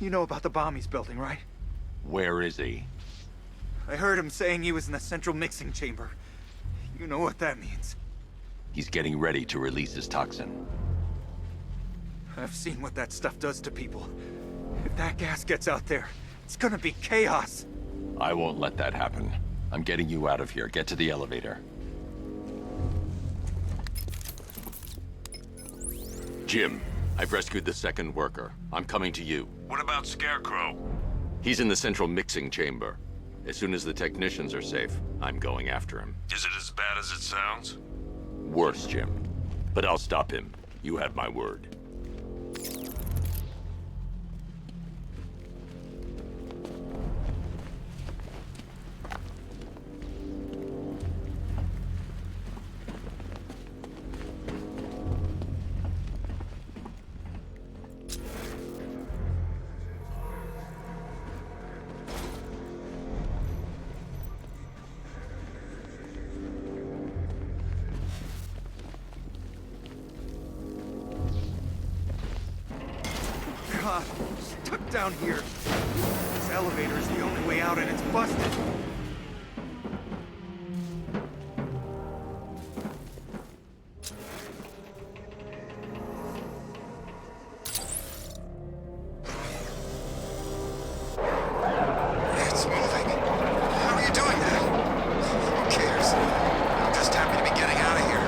You know about the bomb he's building, right? Where is he? I heard him saying he was in the central mixing chamber. You know what that means. He's getting ready to release his toxin. I've seen what that stuff does to people. If that gas gets out there, it's gonna be chaos. I won't let that happen. I'm getting you out of here. Get to the elevator. Jim, I've rescued the second worker. I'm coming to you. What about Scarecrow? He's in the central mixing chamber. As soon as the technicians are safe, I'm going after him. Is it as bad as it sounds? Worse, Jim. But I'll stop him. You have my word. God, stuck down here. This elevator is the only way out and it's busted. It's moving. How are you doing that? Who cares? I'm just happy to be getting out of here.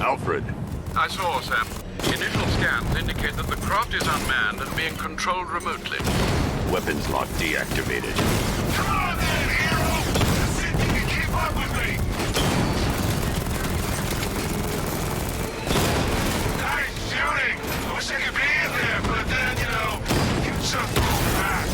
Alfred. I saw, Sam. Initial scans indicate that the craft is unmanned and being controlled remotely. Weapons lock deactivated. Come on then, hero! Let's see if you can keep up with me! Nice shooting! I wish I could be in there, but then, you know, you just moved back.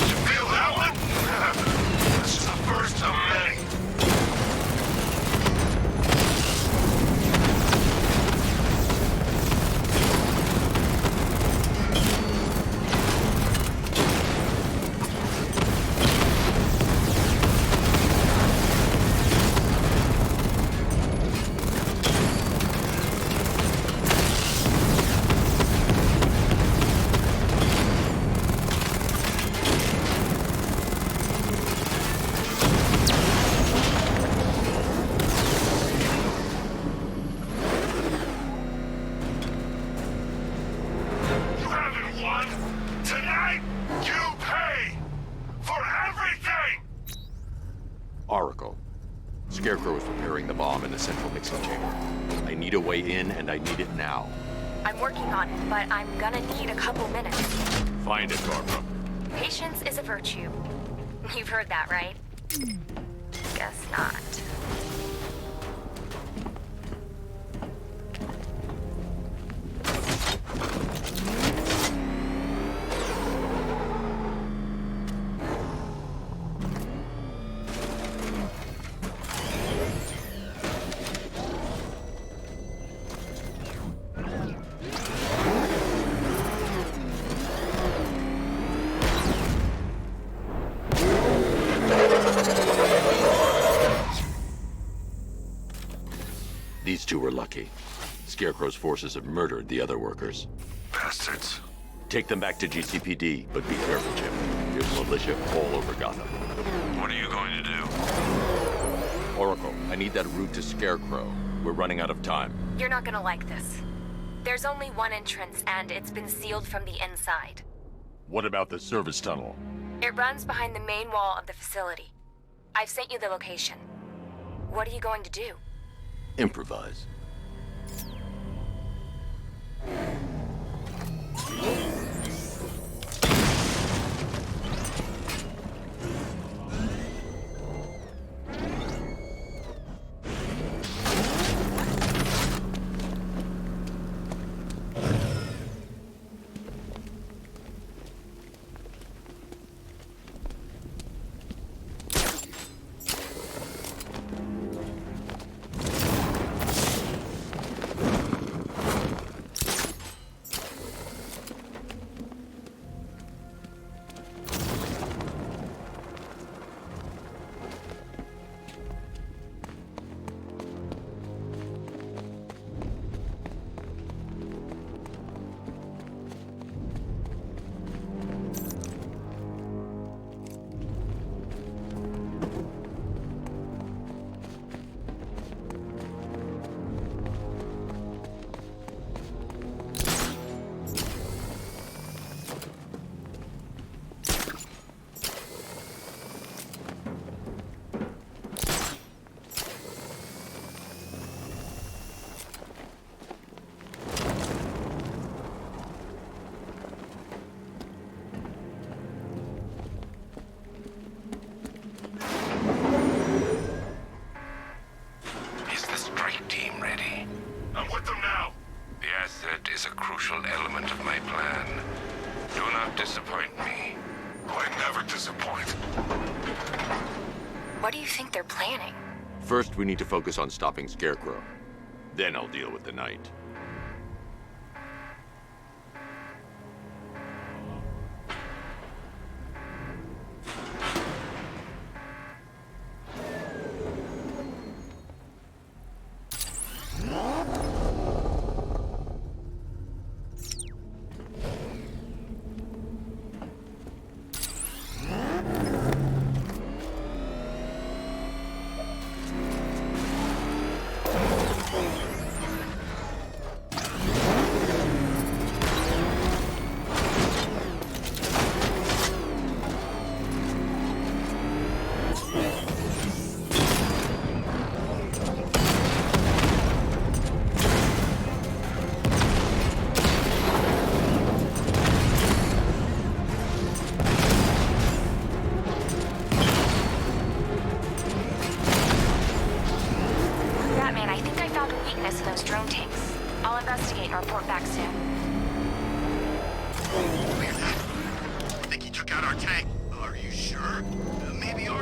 You feel that one? This is the first of many. You haven't won. Tonight, you pay for everything! Oracle. Scarecrow is preparing the bomb in the central mixing chamber. I need a way in, and I need it now. I'm working on it, but I'm gonna need a couple minutes. Find it, Barbara. Patience is a virtue. You've heard that, right? Guess not. These two were lucky. Scarecrow's forces have murdered the other workers. Bastards. Take them back to GCPD, but be careful, Jim. There's militia all over Gotham. What are you going to do? Oracle, I need that route to Scarecrow. We're running out of time. You're not gonna like this. There's only one entrance, and it's been sealed from the inside. What about the service tunnel? It runs behind the main wall of the facility. I've sent you the location. What are you going to do? Improvise. is a crucial element of my plan. Do not disappoint me. I never disappoint. What do you think they're planning? First, we need to focus on stopping Scarecrow. Then I'll deal with the Knight.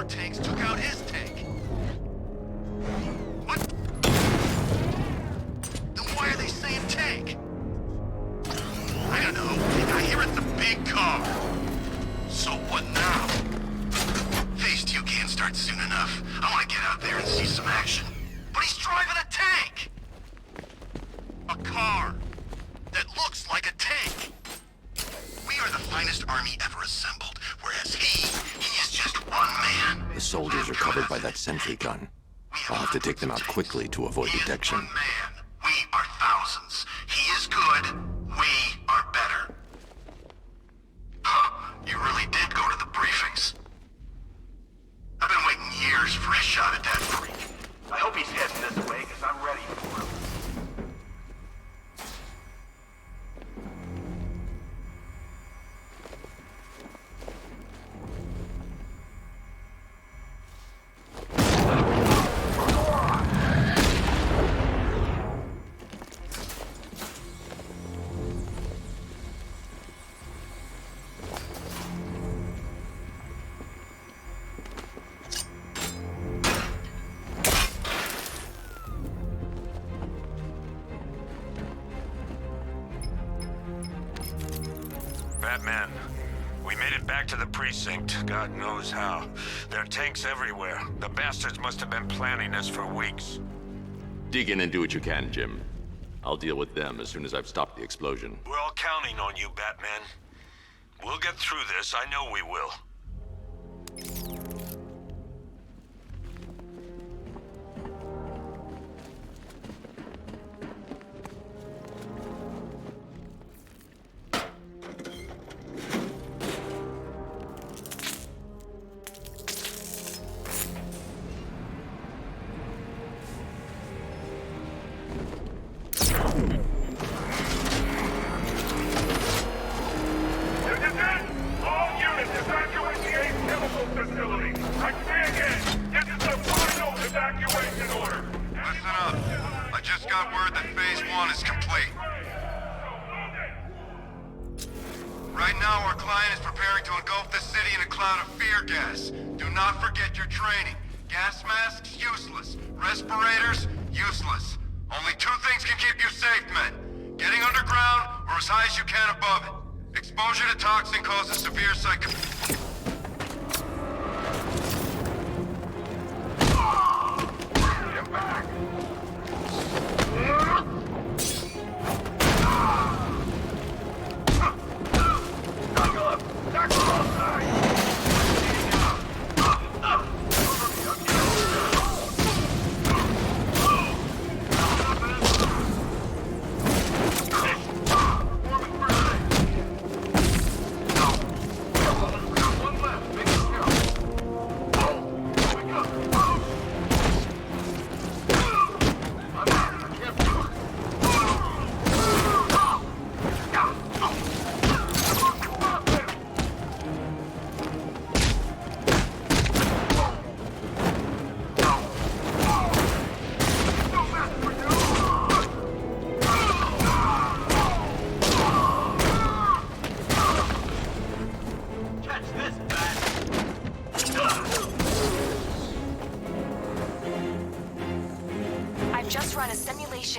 tanks took out his tank. What? Then why are they saying tank? I don't know. I hear it's a big car. So what now? Phase 2 can't start soon enough. I want to get out there and see some action. But he's driving a tank! A car that looks like a tank. We are the finest army ever assembled, whereas he is just one man. The soldiers are covered by that sentry gun. I'll have to take them out quickly to avoid detection. We are thousands. He is good. We are better. Huh, you really did go to the briefings. I've been waiting years for a shot at that freak. I hope he's heading this way, because I'm ready for him. Batman, we made it back to the precinct, God knows how. There are tanks everywhere. The bastards must have been planning this for weeks. Dig in and do what you can, Jim. I'll deal with them as soon as I've stopped the explosion. We're all counting on you, Batman. We'll get through this, I know we will.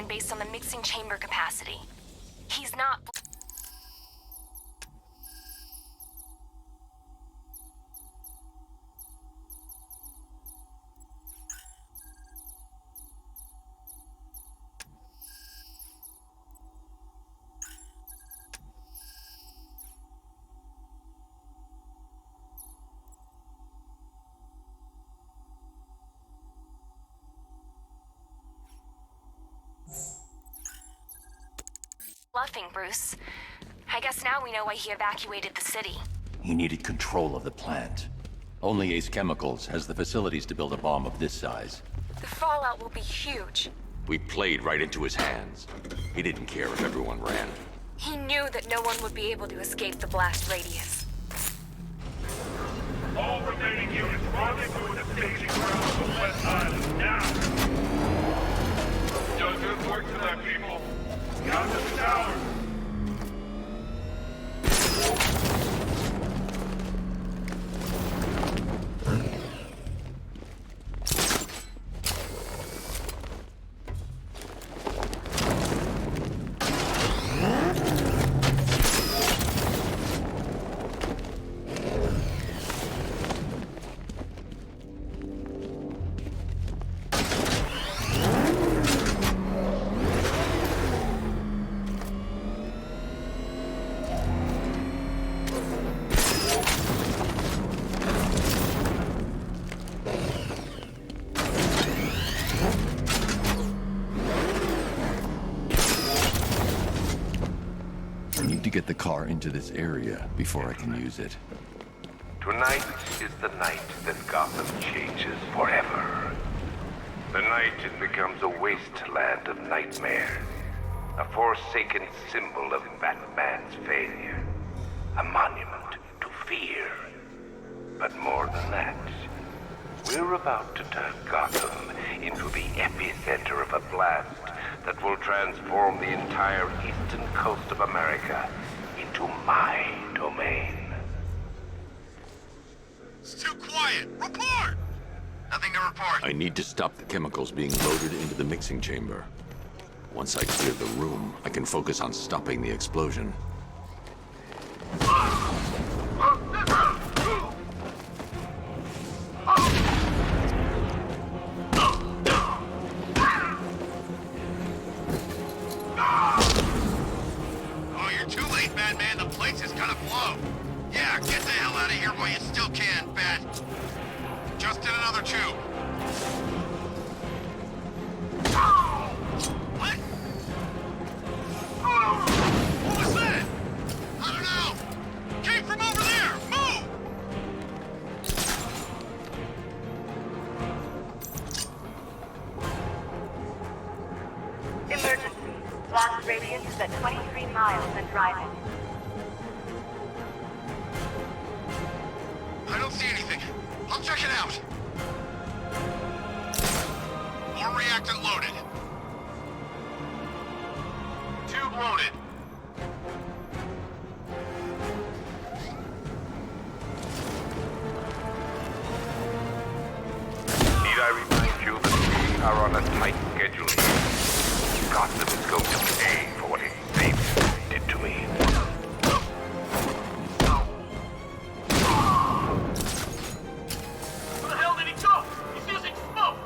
Based on the mixing chamber capacity. He's not... bluffing, Bruce. I guess now we know why he evacuated the city. He needed control of the plant. Only Ace Chemicals has the facilities to build a bomb of this size. The fallout will be huge. We played right into his hands. He didn't care if everyone ran. He knew that no one would be able to escape the blast radius. All remaining units rendezvous at the staging ground of the West Island now! Done good work tonight, people. Get to the tower! get the car into this area before I can use it. Tonight is the night that Gotham changes forever. The night it becomes a wasteland of nightmares. A forsaken symbol of Batman's failure. A monument to fear. But more than that, we're about to turn Gotham into the epicenter of a blast that will transform the entire eastern coast of America into my domain. It's too quiet. Report! Nothing to report. I need to stop the chemicals being loaded into the mixing chamber. Once I clear the room, I can focus on stopping the explosion. Oh, you're too late, Batman. The place is gonna blow. Yeah, get the hell out of here while you still can, Bat. Just in another tube. What? What was that? I don't know. Came from over there. Move! Emergency. Blast radius is at 23 miles and rising. I don't see anything. I'll check it out. More reactor loaded. Tube loaded. Need I remind you that we are on a tight schedule here? Gotham is going to pay for what his savior did to me. Where the hell did he go? He's using smoke!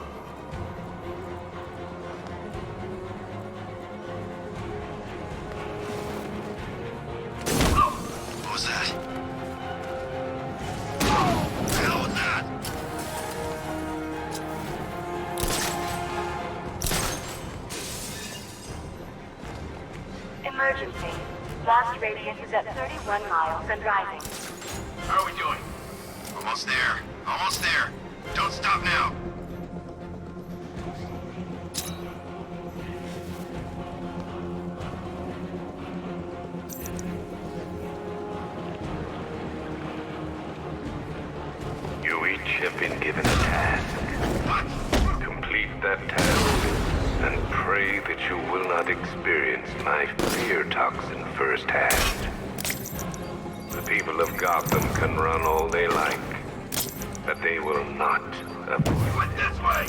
What was that? What the hell was that? Emergency. Blast radius is at 31 miles and rising. How are we doing? Almost there. Almost there. Don't stop now. You each have been given a task. Complete that task, and pray that you will not experience my fear toxin firsthand. The people of Gotham can run all they like, but they will not avoid it. This way!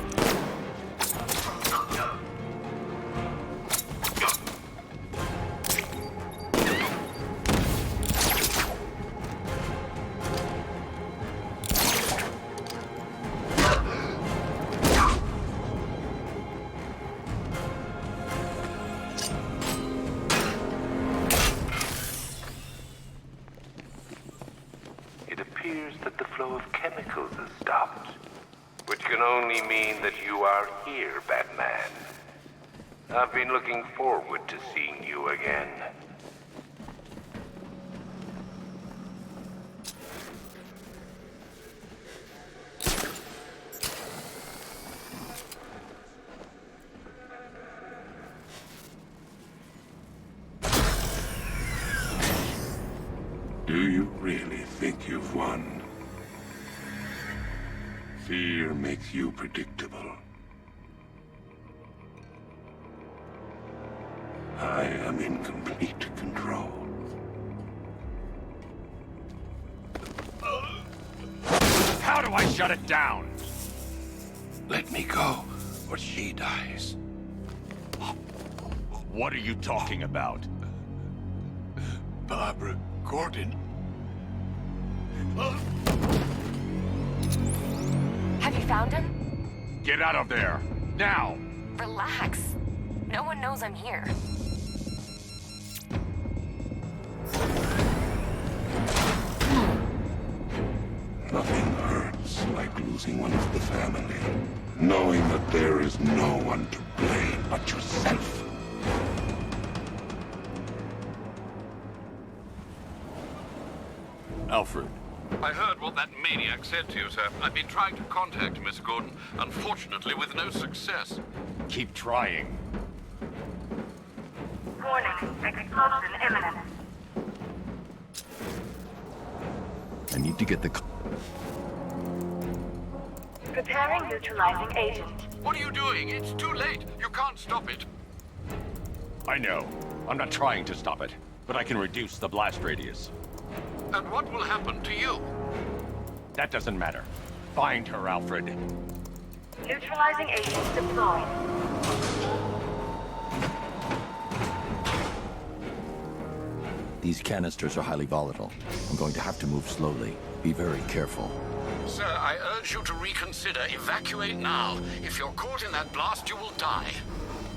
It appears that the flow of chemicals has stopped, which can only mean that you are here, Batman. I've been looking forward to seeing you again. Do you really think you've won? Fear makes you predictable. I am in complete control. How do I shut it down? Let me go, or she dies. What are you talking about? Barbara Gordon. Have you found him? Get out of there! Now! Relax. No one knows I'm here. Nothing hurts like losing one of the family. Knowing that there is no one to blame but yourself. Alfred. I heard what that maniac said to you, sir. I've been trying to contact Miss Gordon, unfortunately with no success. Keep trying. Warning, explosion imminent. I need to get the... Preparing neutralizing agent. What are you doing? It's too late. You can't stop it. I know. I'm not trying to stop it, but I can reduce the blast radius. And what will happen to you? That doesn't matter. Find her, Alfred. Neutralizing agent deployed. These canisters are highly volatile. I'm going to have to move slowly. Be very careful. Sir, I urge you to reconsider. Evacuate now. If you're caught in that blast, you will die.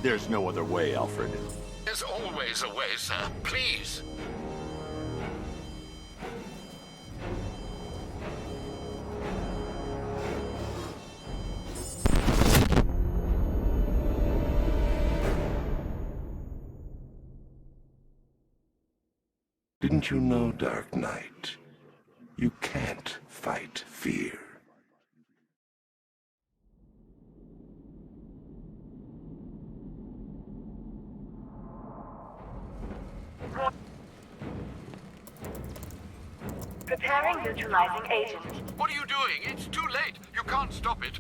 There's no other way, Alfred. There's always a way, sir. Please. Didn't you know, Dark Knight? You can't fight fear. Preparing neutralizing agent. What are you doing? It's too late. You can't stop it.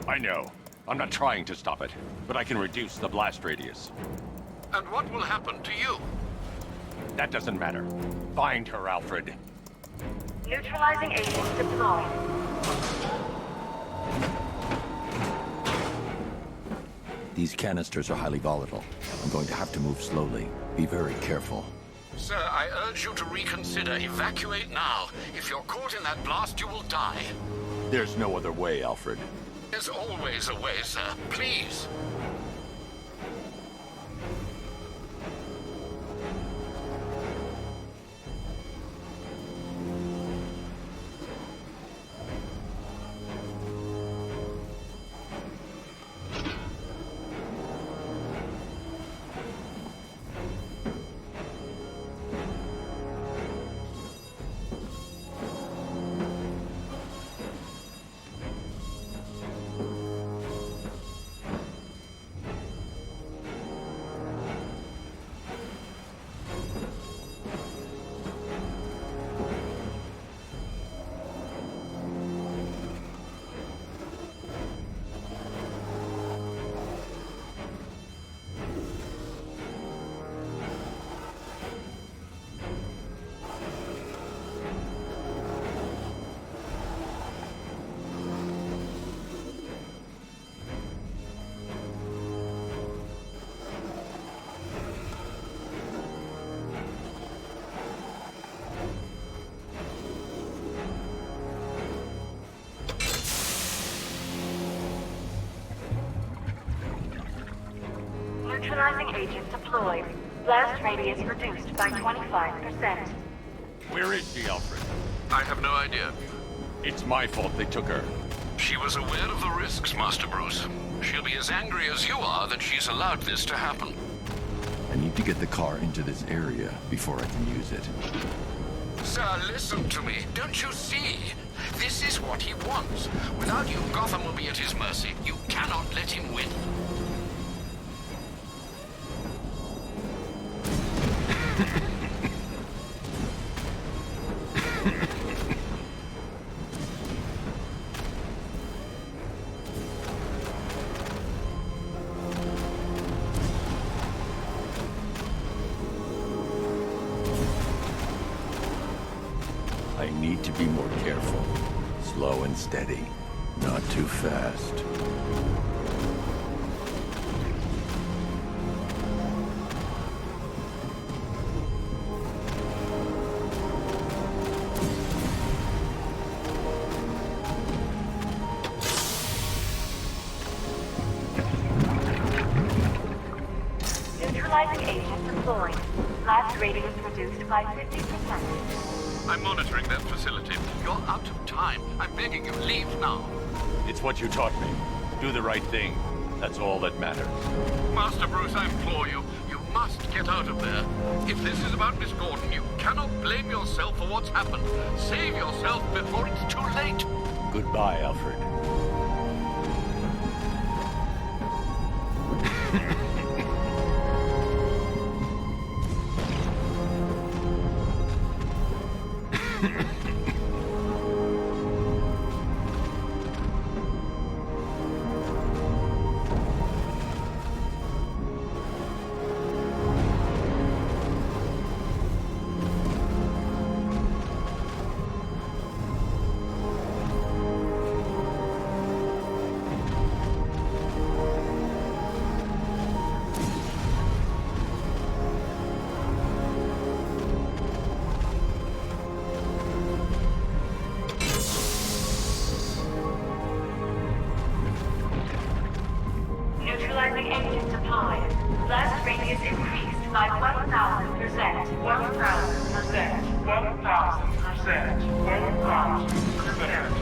I know. I'm not trying to stop it, but I can reduce the blast radius. And what will happen to you? That doesn't matter. Find her, Alfred. Neutralizing agent deployed. These canisters are highly volatile. I'm going to have to move slowly. Be very careful. Sir, I urge you to reconsider. Evacuate now. If you're caught in that blast, you will die. There's no other way, Alfred. There's always a way, sir. Please. Neutralizing agent deployed. Blast radius reduced by 25%. Where is she, Alfred? I have no idea. It's my fault they took her. She was aware of the risks, Master Bruce. She'll be as angry as you are that she's allowed this to happen. I need to get the car into this area before I can use it. Sir, listen to me. Don't you see? This is what he wants. Without you, Gotham will be at his mercy. You cannot let him win. I need to be more careful. Slow and steady. Not too fast. Neutralizing agent deployed. Blast radius reduced by 50%. I'm monitoring that facility. You're out of time. I'm begging you, leave now. It's what you taught me. Do the right thing. That's all that matters. Master Bruce, I implore you. You must get out of there. If this is about Miss Gordon, you cannot blame yourself for what's happened. Save yourself before it's too late. Goodbye, Alfred. Neutralizing agent applied. Blast radius increased by 1,000%. 1,000%. 1,000%. 1,000%.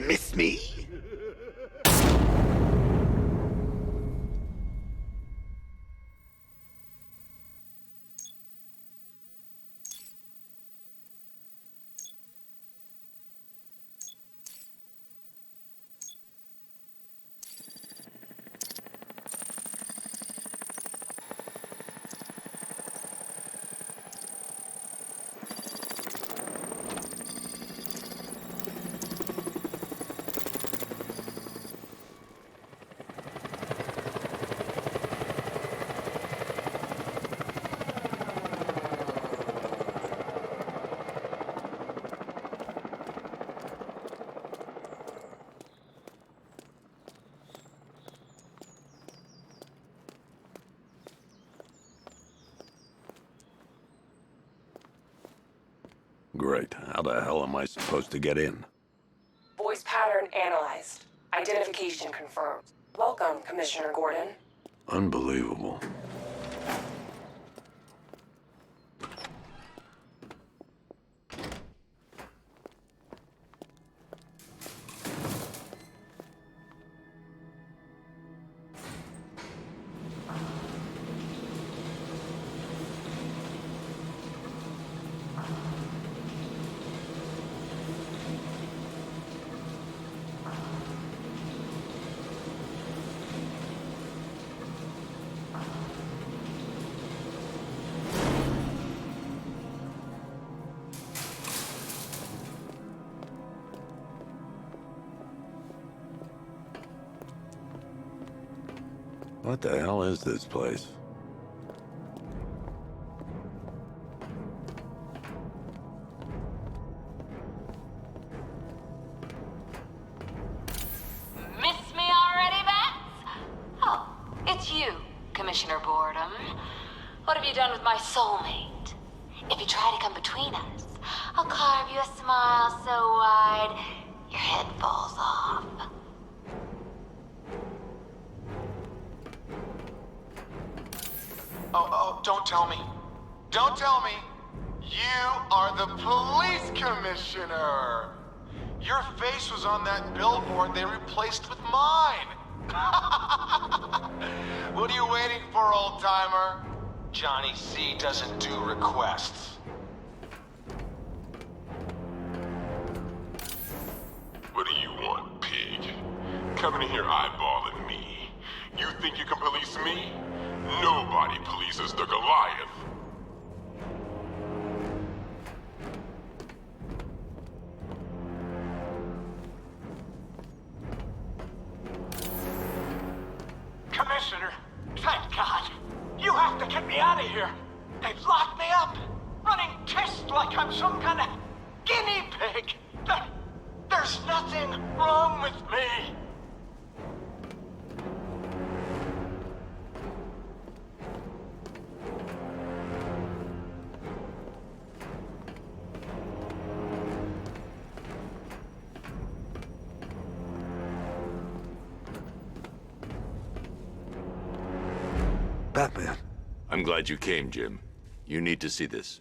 Miss me? Great. How the hell am I supposed to get in? Voice pattern analyzed. Identification confirmed. Welcome, Commissioner Gordon. Unbelievable. What the hell is this place? Miss me already, Bats? Oh, it's you, Commissioner Boredom. What have you done with my soulmate? If you try to come between us, I'll carve you a smile so wide your head falls off. Oh, don't tell me. Don't tell me. You are the police commissioner. Your face was on that billboard they replaced with mine. What are you waiting for, old-timer? Johnny C doesn't do requests. What do you want, pig? Coming in here eyeballing me. You think you can police me? Nobody polices the Goliath. Commissioner, thank God. You have to get me out of here. They've locked me up, running tests like I'm some kind of guinea pig. There's nothing wrong with me. Batman. I'm glad you came, Jim. You need to see this.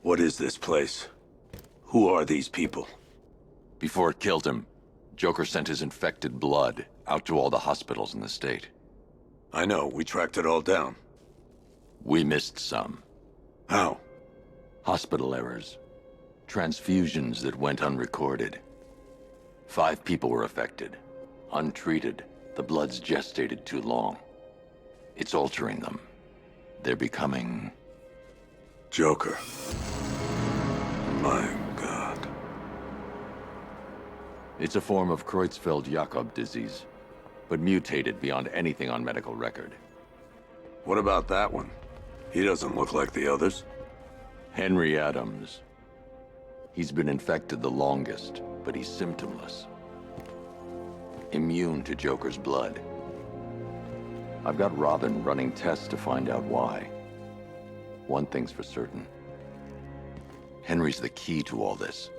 What is this place? Who are these people? Before it killed him, Joker sent his infected blood out to all the hospitals in the state. I know, we tracked it all down. We missed some. How? Hospital errors. Transfusions that went unrecorded. 5 people were affected. Untreated, the blood's gestated too long. It's altering them. They're becoming... Joker. My God. It's a form of Creutzfeldt-Jakob disease, but mutated beyond anything on medical record. What about that one? He doesn't look like the others. Henry Adams. He's been infected the longest, but he's symptomless. Immune to Joker's blood. I've got Robin running tests to find out why. One thing's for certain. Henry's the key to all this.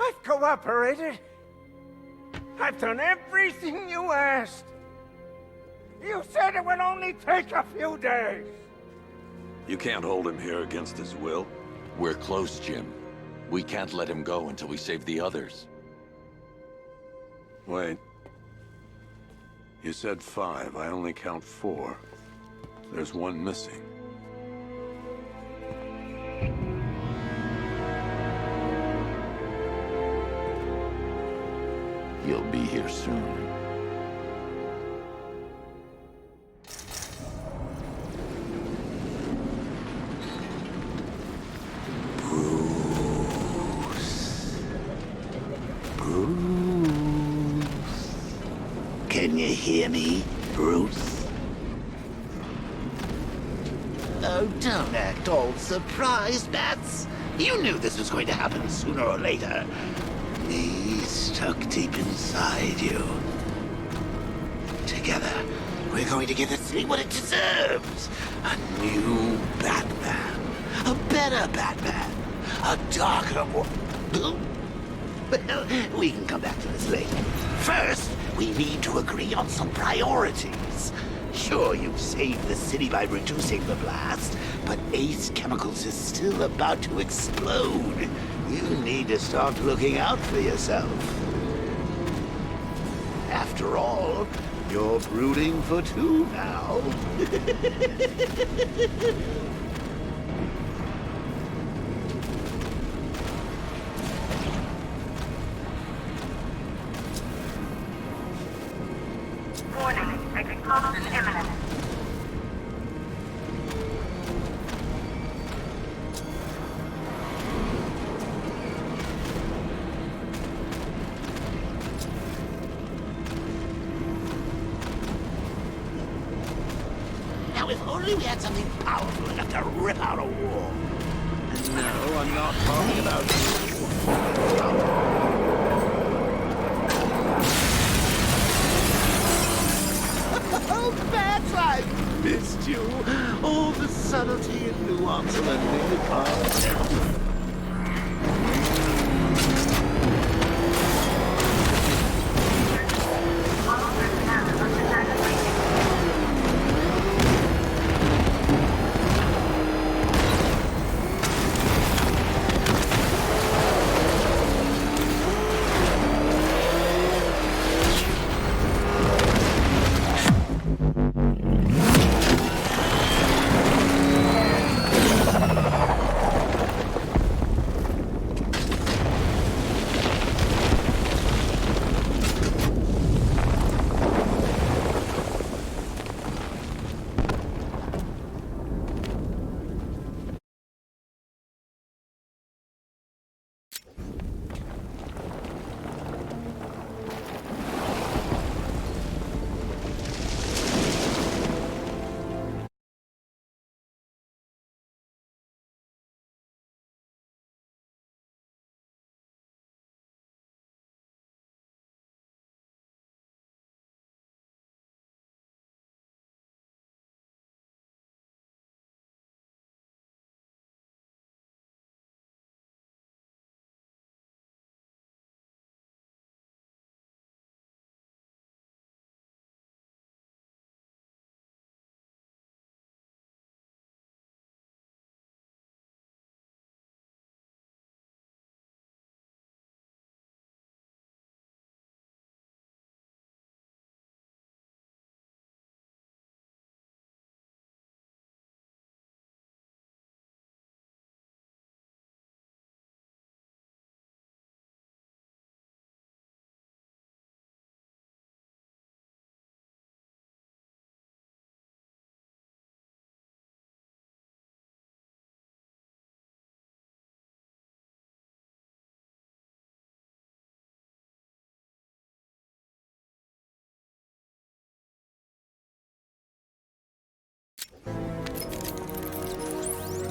I've cooperated. I've done everything you asked. You said it would only take a few days. You can't hold him here against his will. We're close, Jim. We can't let him go until we save the others. Wait. You said 5. I only count 4. There's one missing. He'll be here soon. Can you hear me, Bruce? Oh, don't act all surprised, Bats. You knew this was going to happen sooner or later. Me stuck deep inside you. Together, we're going to give the city what it deserves. A new Batman. A better Batman. A darker one. Well, we can come back to this later. First, we need to agree on some priorities. Sure, you've saved the city by reducing the blast, but Ace Chemicals is still about to explode. You need to start looking out for yourself. After all, you're brooding for 2 now. Warning, explosion imminent. Now, if only we had something powerful enough to rip out a wall. No, I'm not talking about you. Oh, Bats, I've missed you. All the subtlety and nuance of a new part.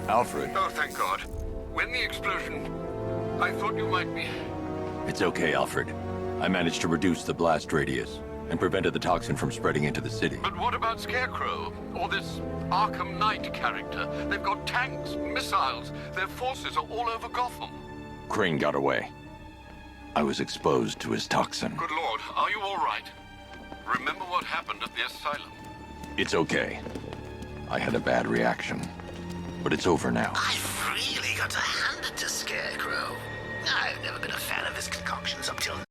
Alfred. Oh, thank God. When the explosion... I thought you might be... It's okay, Alfred. I managed to reduce the blast radius and prevented the toxin from spreading into the city. But what about Scarecrow? Or this Akamnai트 character? They've got tanks, missiles. Their forces are all over Gotham. Crane got away. I was exposed to his toxin. Good Lord, are you all right? Remember what happened at the asylum? It's okay. I had a bad reaction. But it's over now. I've really got to hand it to Scarecrow. I've never been a fan of his concoctions up till now.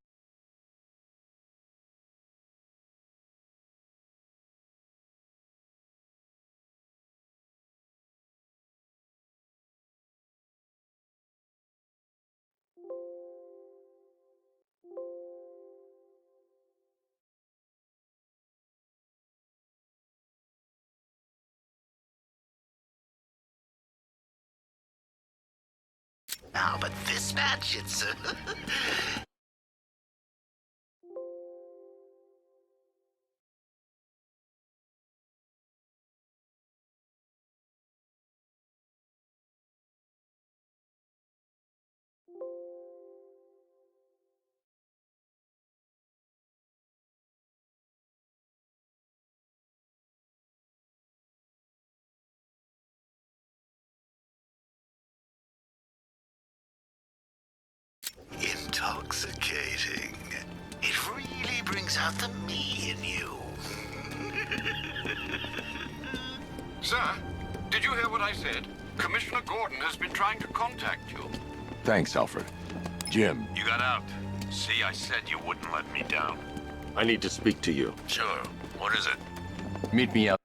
But this match, it's... intoxicating. It really brings out the me in you. Sir, did you hear what I said? Commissioner Gordon has been trying to contact you. Thanks, Alfred. Jim. You got out. See, I said you wouldn't let me down. I need to speak to you. Sure. What is it? Meet me out.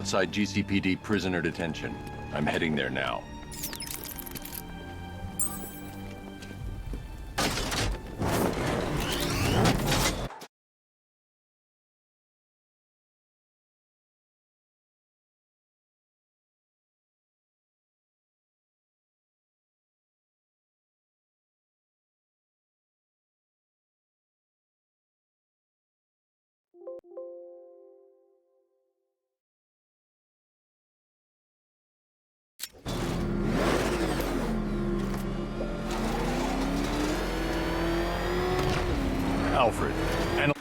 Outside GCPD prisoner detention. I'm heading there now. Alfred. And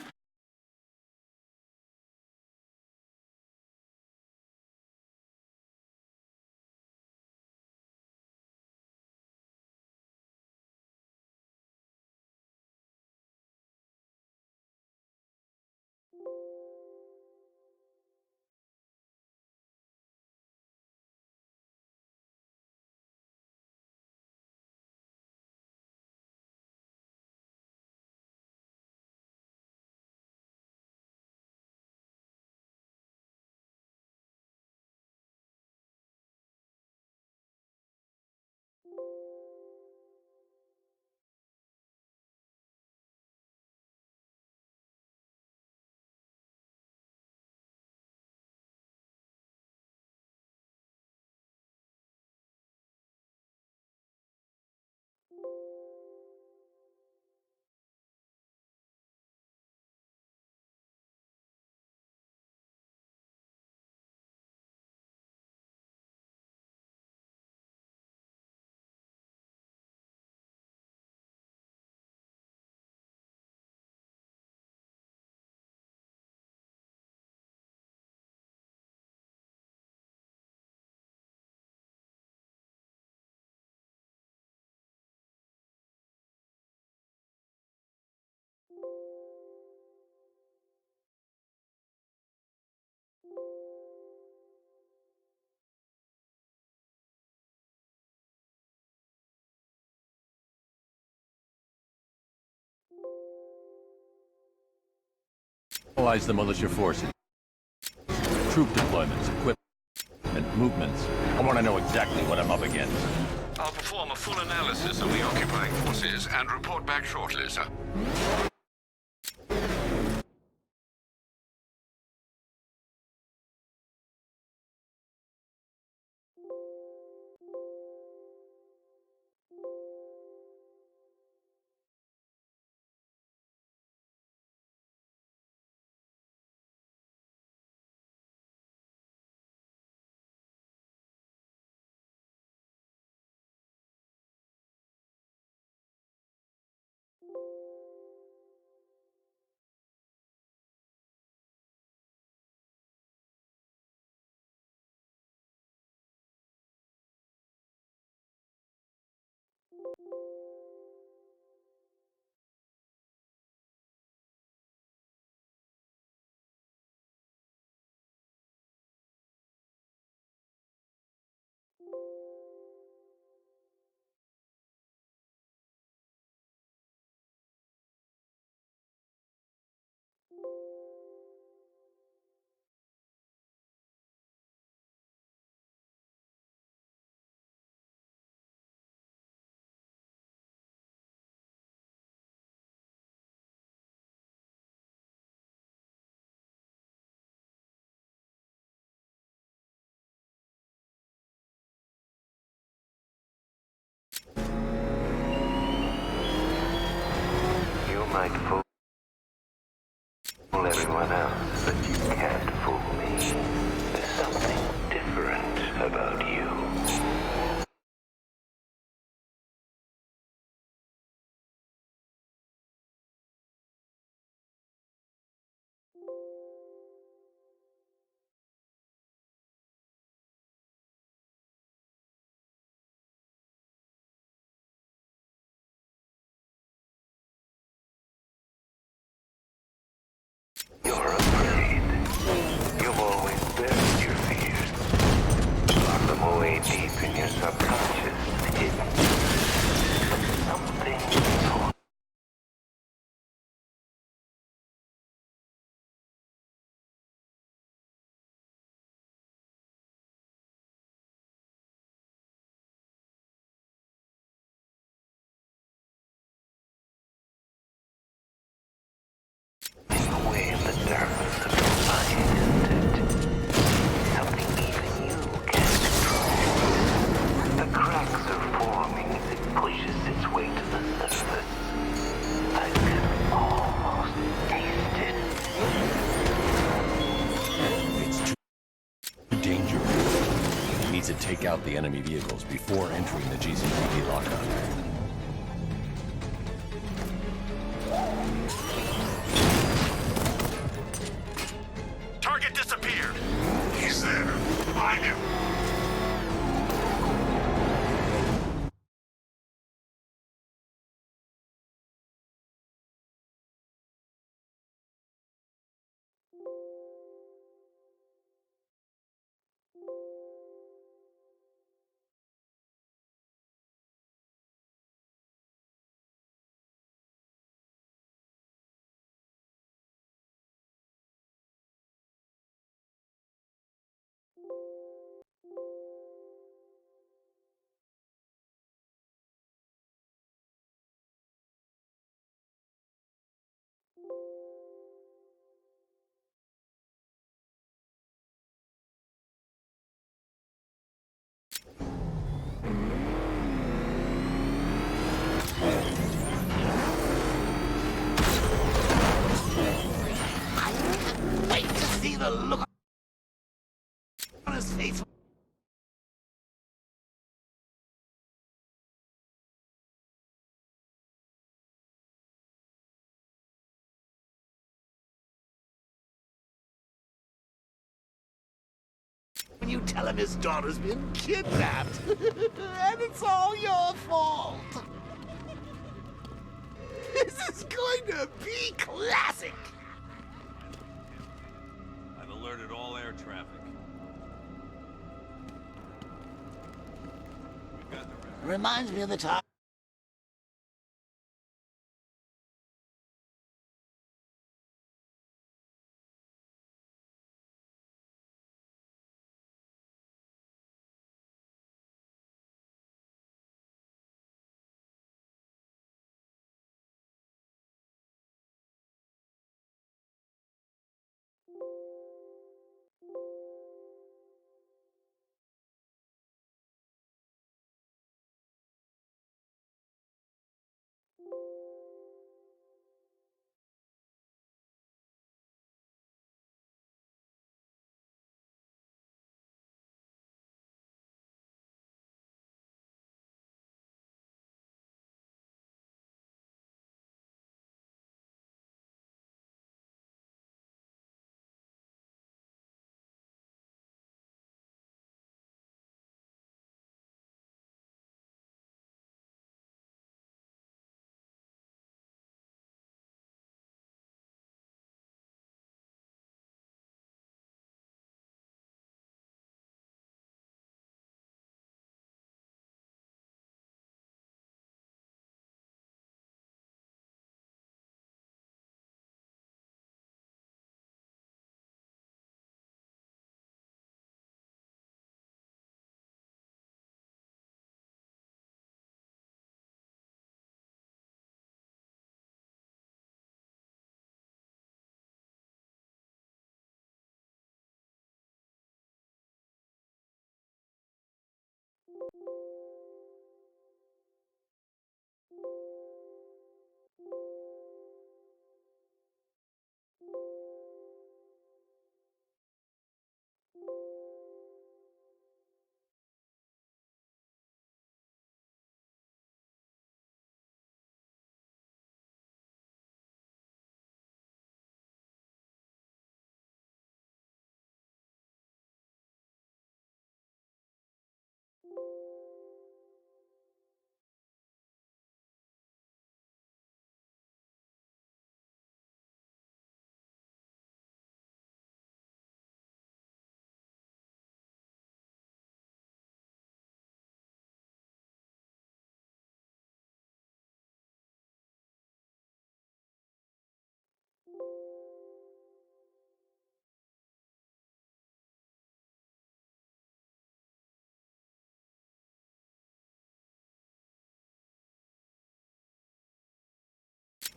analyze the militia forces, troop deployments, equipment, and movements. I want to know exactly what I'm up against. I'll perform a full analysis of the occupying forces and report back shortly, sir. You might fool everyone else, but you can't fool me. There's something different about you. You're afraid. You've always buried your fears. Lock them away deep in your subconscious, hidden. Something more. In the way of the darkness of your mind, isn't it? Something even you can't control. The cracks are forming as it pushes its way to the surface. I can almost taste it. It's too dangerous. It needs to take out the enemy vehicles before entering the GCPD lockup. find him! Wait to see the look on his face. When you tell him his daughter's been kidnapped. And it's all your fault. This is going to be classic. I've alerted all air traffic. Reminds me of the time.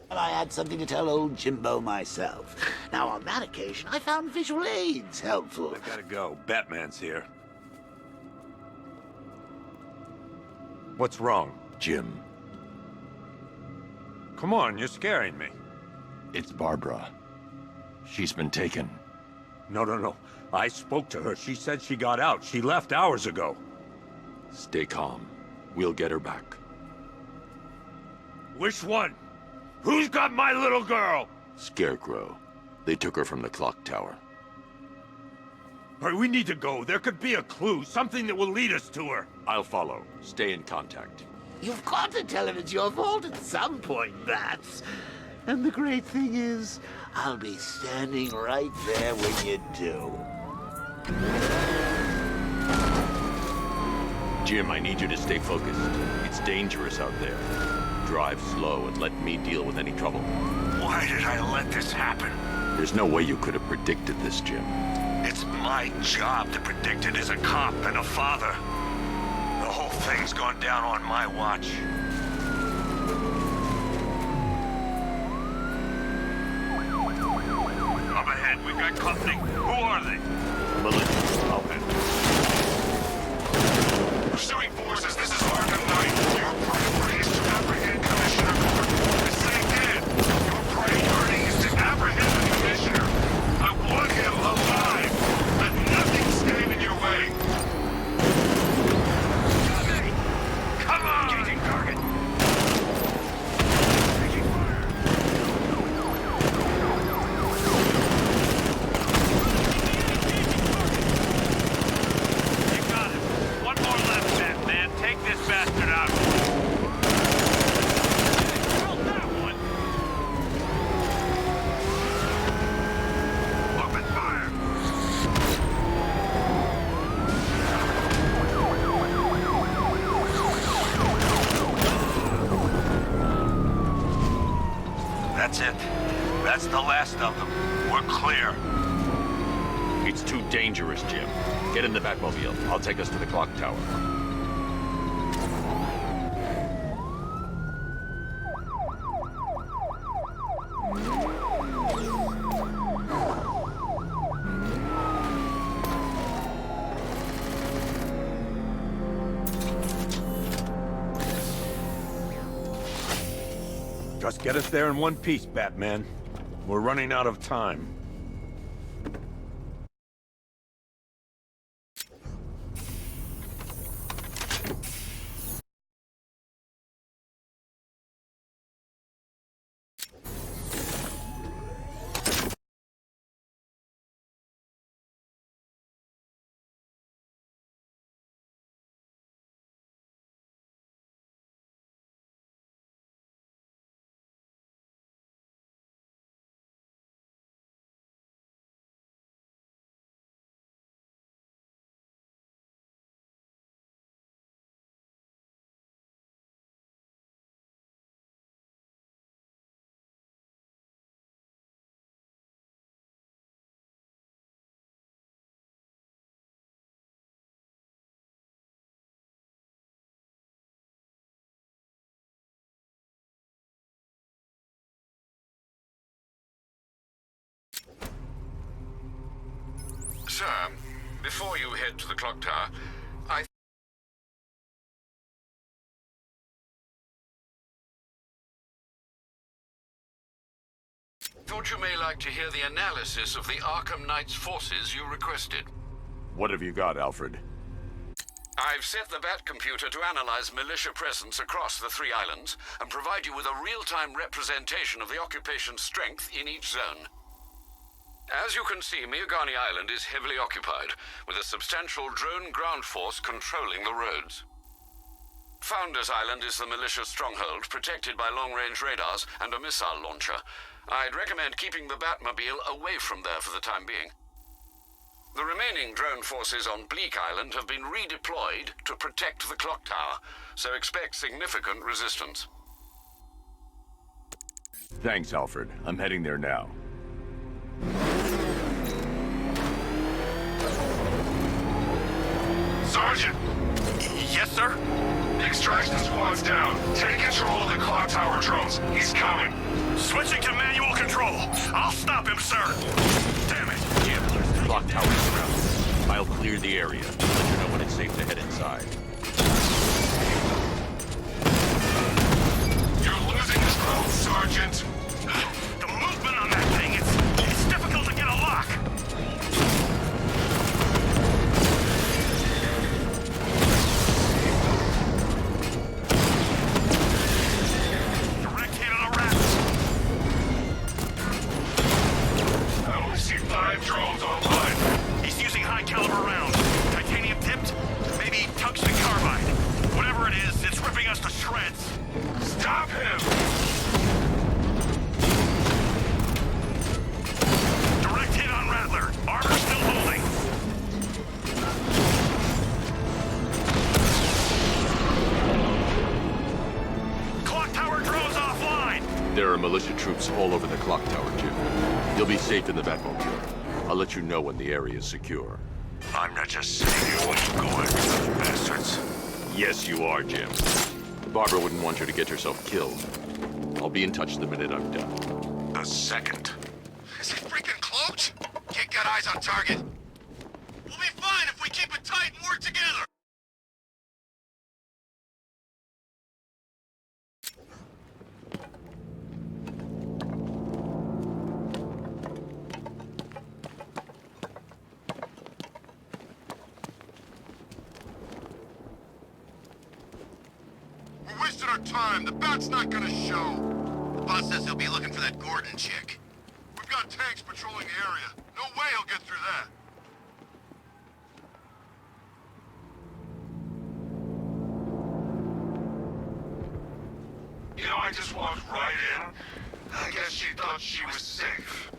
Well, I had something to tell old Jimbo myself. Now, on that occasion, I found visual aids helpful. I gotta go. Batman's here. What's wrong, Jim. Come on, you're scaring me. It's Barbara. She's been taken. No. I spoke to her. She said she got out. She left hours ago. Stay calm. We'll get her back. Which one? Who's got my little girl? Scarecrow. They took her from the clock tower. All right, we need to go. There could be a clue, something that will lead us to her. I'll follow. Stay in contact. You've got to tell him it's your fault at some point, Bats. And the great thing is, I'll be standing right there when you do. Jim, I need you to stay focused. It's dangerous out there. Drive slow and let me deal with any trouble. Why did I let this happen? There's no way you could have predicted this, Jim. It's my job to predict it as a cop and a father. The whole thing's gone down on my watch. Up ahead, we've got company. Who are they? Militia. I'll handle it. Pursuing forces, this is Akamnai트. Your priority is to apprehend Commissioner Gordon. Say again, your priority is to apprehend the Commissioner. I want him alive. Let nothing stand in your way. Come on! Engaging target. Taking fire. You got it. One more left, man. Take this bastard out. Killed that one. Open fire. That's it. That's the last of them. We're clear. It's too dangerous, Jim. Get in the Batmobile. I'll take us to the clock tower. Just get us there in one piece, Batman. We're running out of time. Sir, before you head to the clock tower, I thought you may like to hear the analysis of the Arkham Knight's forces you requested. What have you got, Alfred? I've set the Bat computer to analyze militia presence across the 3 islands and provide you with a real-time representation of the occupation's strength in each zone. As you can see, Miagani Island is heavily occupied, with a substantial drone ground force controlling the roads. Founders Island is the militia stronghold, protected by long-range radars and a missile launcher. I'd recommend keeping the Batmobile away from there for the time being. The remaining drone forces on Bleak Island have been redeployed to protect the clock tower, so expect significant resistance. Thanks, Alfred. I'm heading there now. Sergeant! Yes, sir? Extraction squad's down. Take control of the clock tower drones. He's coming. Switching to manual control. I'll stop him, sir. Damn it. Jim, clock tower surrounded. I'll clear the area. Let you know when it's safe to head inside. You're losing control, Sergeant. The movement on that thing, it's difficult to get a lock. Direct hit on the rats. I only see 5 drones online. He's using high shreds! Stop him! Direct hit on Rattler. Armor still holding. Clock tower drones offline! There are militia troops all over the clock tower, Jim. You'll be safe in the Batmobile. I'll let you know when the area is secure. I'm not just sitting here watching you go after those bastards. Yes, you are, Jim. Barbara wouldn't want you to get yourself killed. I'll be in touch the minute I'm done. The second. Is he freaking cloaked? Kid got eyes on target. We'll be fine if we keep it tight and work together. We're wasting our time. The Bat's not gonna show. The boss says he'll be looking for that Gordon chick. We've got tanks patrolling the area. No way he'll get through that. You know, I just walked right in. I guess she thought she was safe.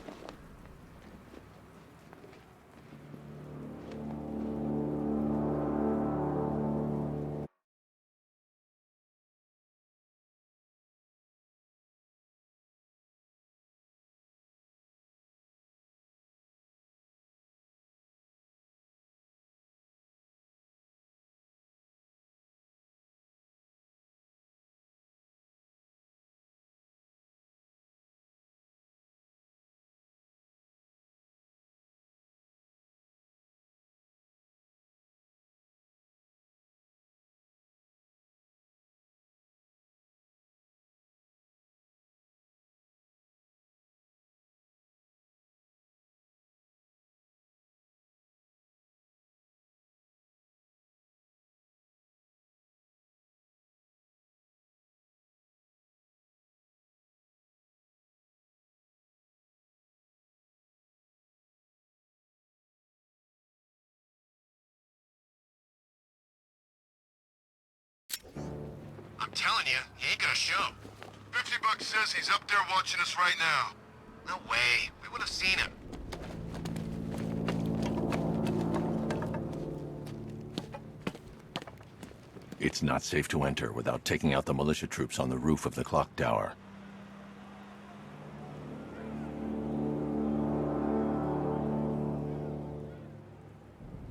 I'm telling you, he ain't gonna show. $50 says he's up there watching us right now. No way. We would have seen him. It's not safe to enter without taking out the militia troops on the roof of the clock tower.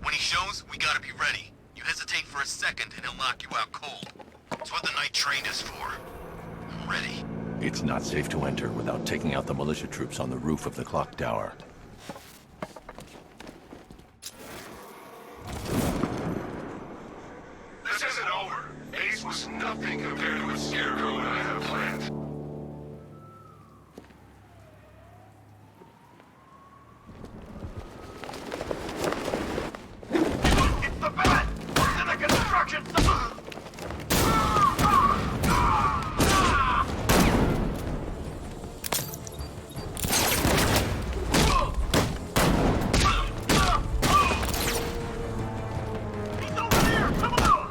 When he shows, we gotta be ready. You hesitate for a second and he'll knock you out cold. It's what the Knight trained us for. I'm ready. It's not safe to enter without taking out the militia troops on the roof of the clock tower. This isn't over. Ace was nothing compared to what Scarecrow and I have planned. It's the Bat! It's in the construction zone! He's over here! Come on!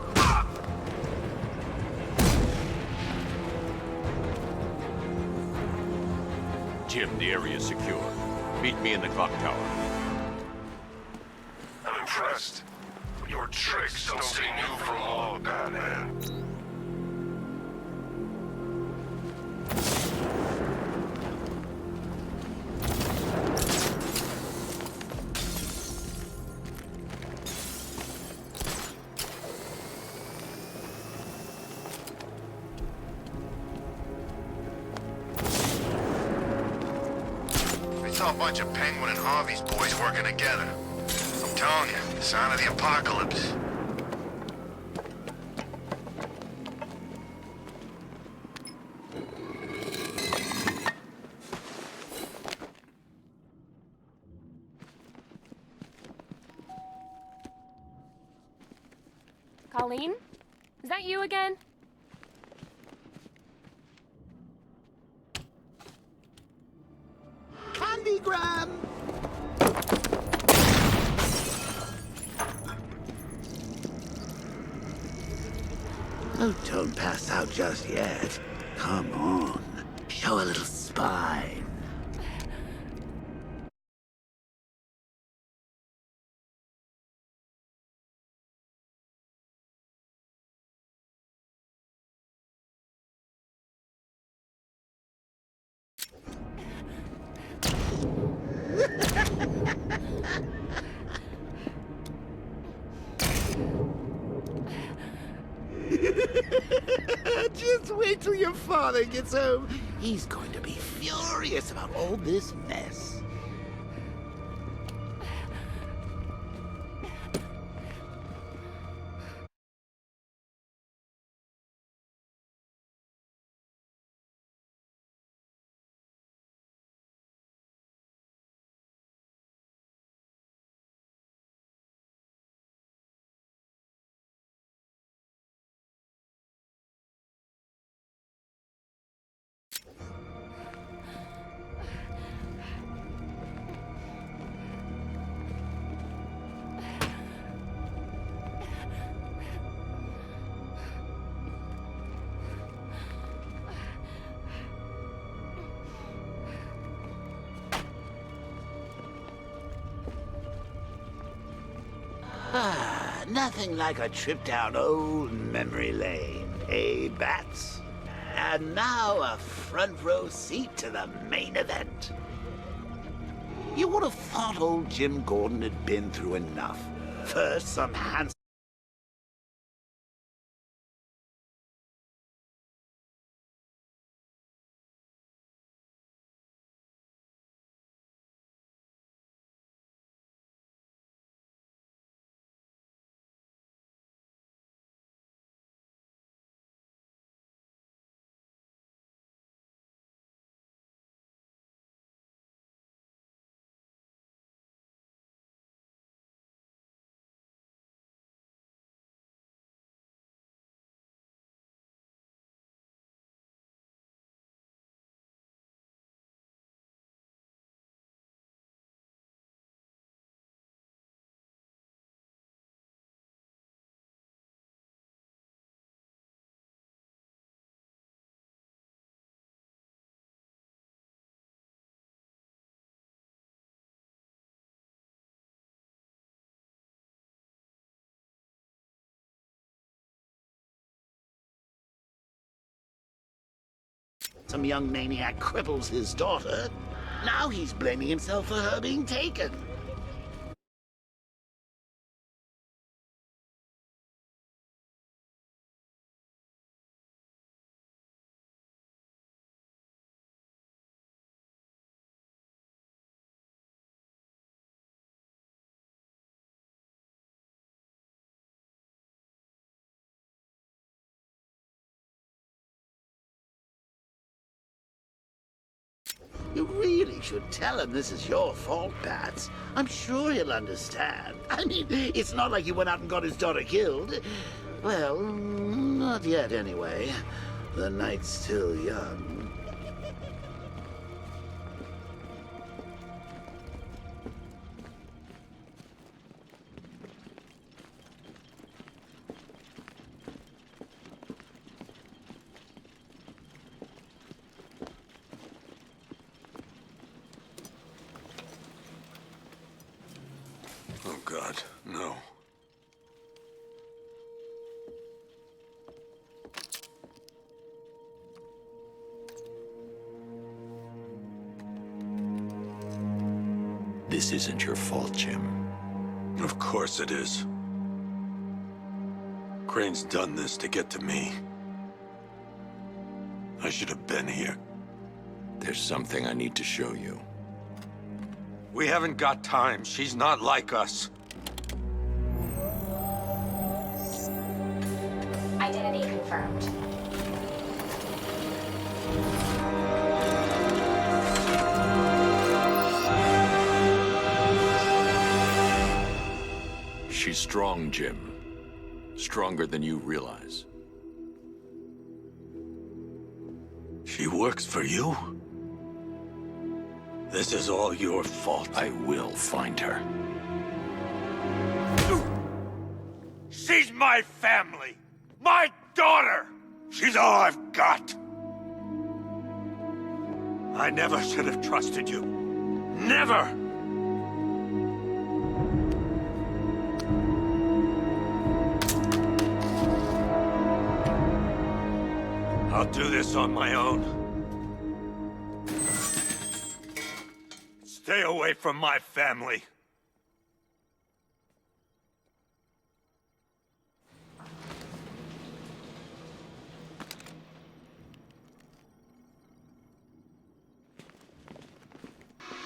Jim, the area is secure. Meet me in the clock tower. I'm impressed. But your tricks don't stay new for long, Batman. I saw a bunch of Penguin and Harvey's boys working together. I'm telling you, sign of the apocalypse. Colleen? Is that you again? Candygram! Oh, don't pass out just yet. Come on. Show a little spine. Just wait till your father gets home. He's going to be furious about all this mess. Nothing like a trip down old memory lane, eh, Bats? And now a front row seat to the main event. You would have thought old Jim Gordon had been through enough. First, some handsome... Some young maniac cripples his daughter. Now he's blaming himself for her being taken. You really should tell him this is your fault, Bats. I'm sure he'll understand. I mean, it's not like you went out and got his daughter killed. Well, not yet anyway. The night's still young. Oh, God, no. This isn't your fault, Jim. Of course it is. Crane's done this to get to me. I should have been here. There's something I need to show you. We haven't got time. She's not like us. Identity confirmed. She's strong, Jim. Stronger than you realize. She works for you? This is all your fault. I will find her. She's my family! My daughter! She's all I've got! I never should have trusted you. Never! I'll do this on my own. Stay away from my family.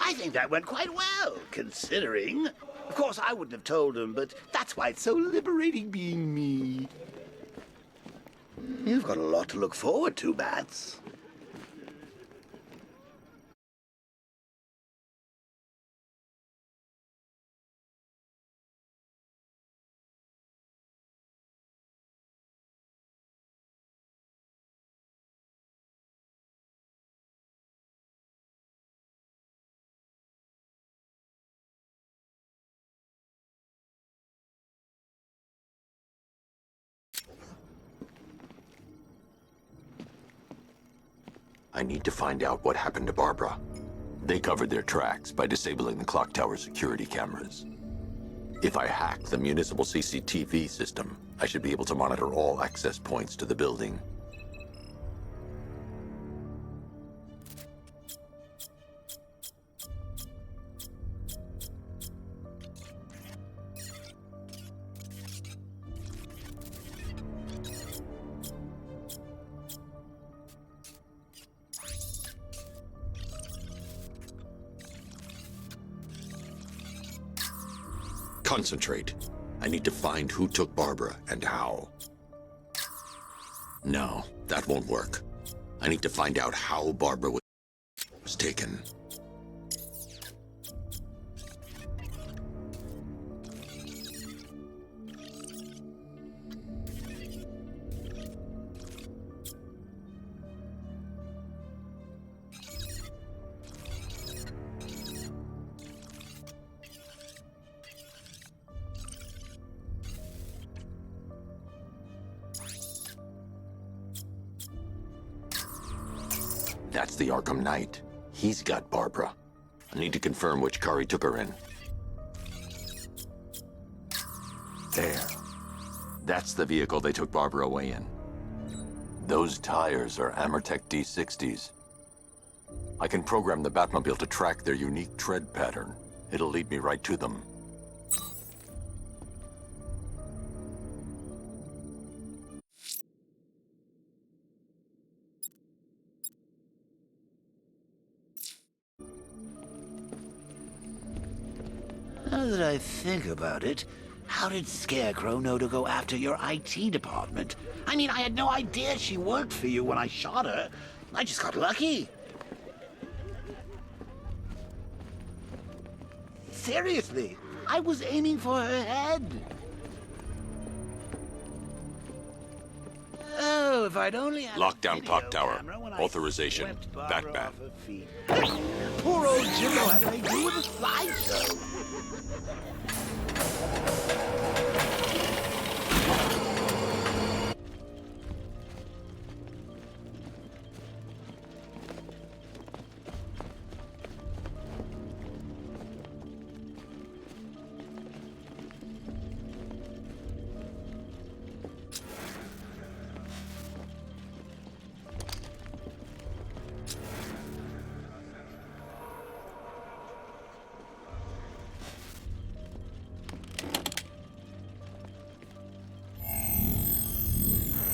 I think that went quite well, considering. Of course, I wouldn't have told him, but that's why it's so liberating being me. You've got a lot to look forward to, Bats. I need to find out what happened to Barbara. They covered their tracks by disabling the clock tower security cameras. If I hack the municipal CCTV system, I should be able to monitor all access points to the building. Concentrate. I need to find who took Barbara and how. No, that won't work. I need to find out how Barbara was taken. That's the Arkham Knight. He's got Barbara. I need to confirm which car he took her in. There. That's the vehicle they took Barbara away in. Those tires are Amertech D60s. I can program the Batmobile to track their unique tread pattern. It'll lead me right to them. Now that I think about it, how did Scarecrow know to go after your IT department? I mean, I had no idea she worked for you when I shot her. I just got lucky. Seriously, I was aiming for her head. Oh, if I'd only had Lockdown clock tower. Authorization. Batman. Poor old Jimbo had to make do with a slideshow.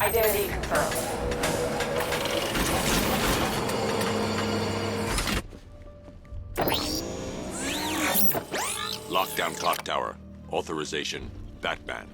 Identity confirmed. Lockdown clock tower. Authorization. Batman.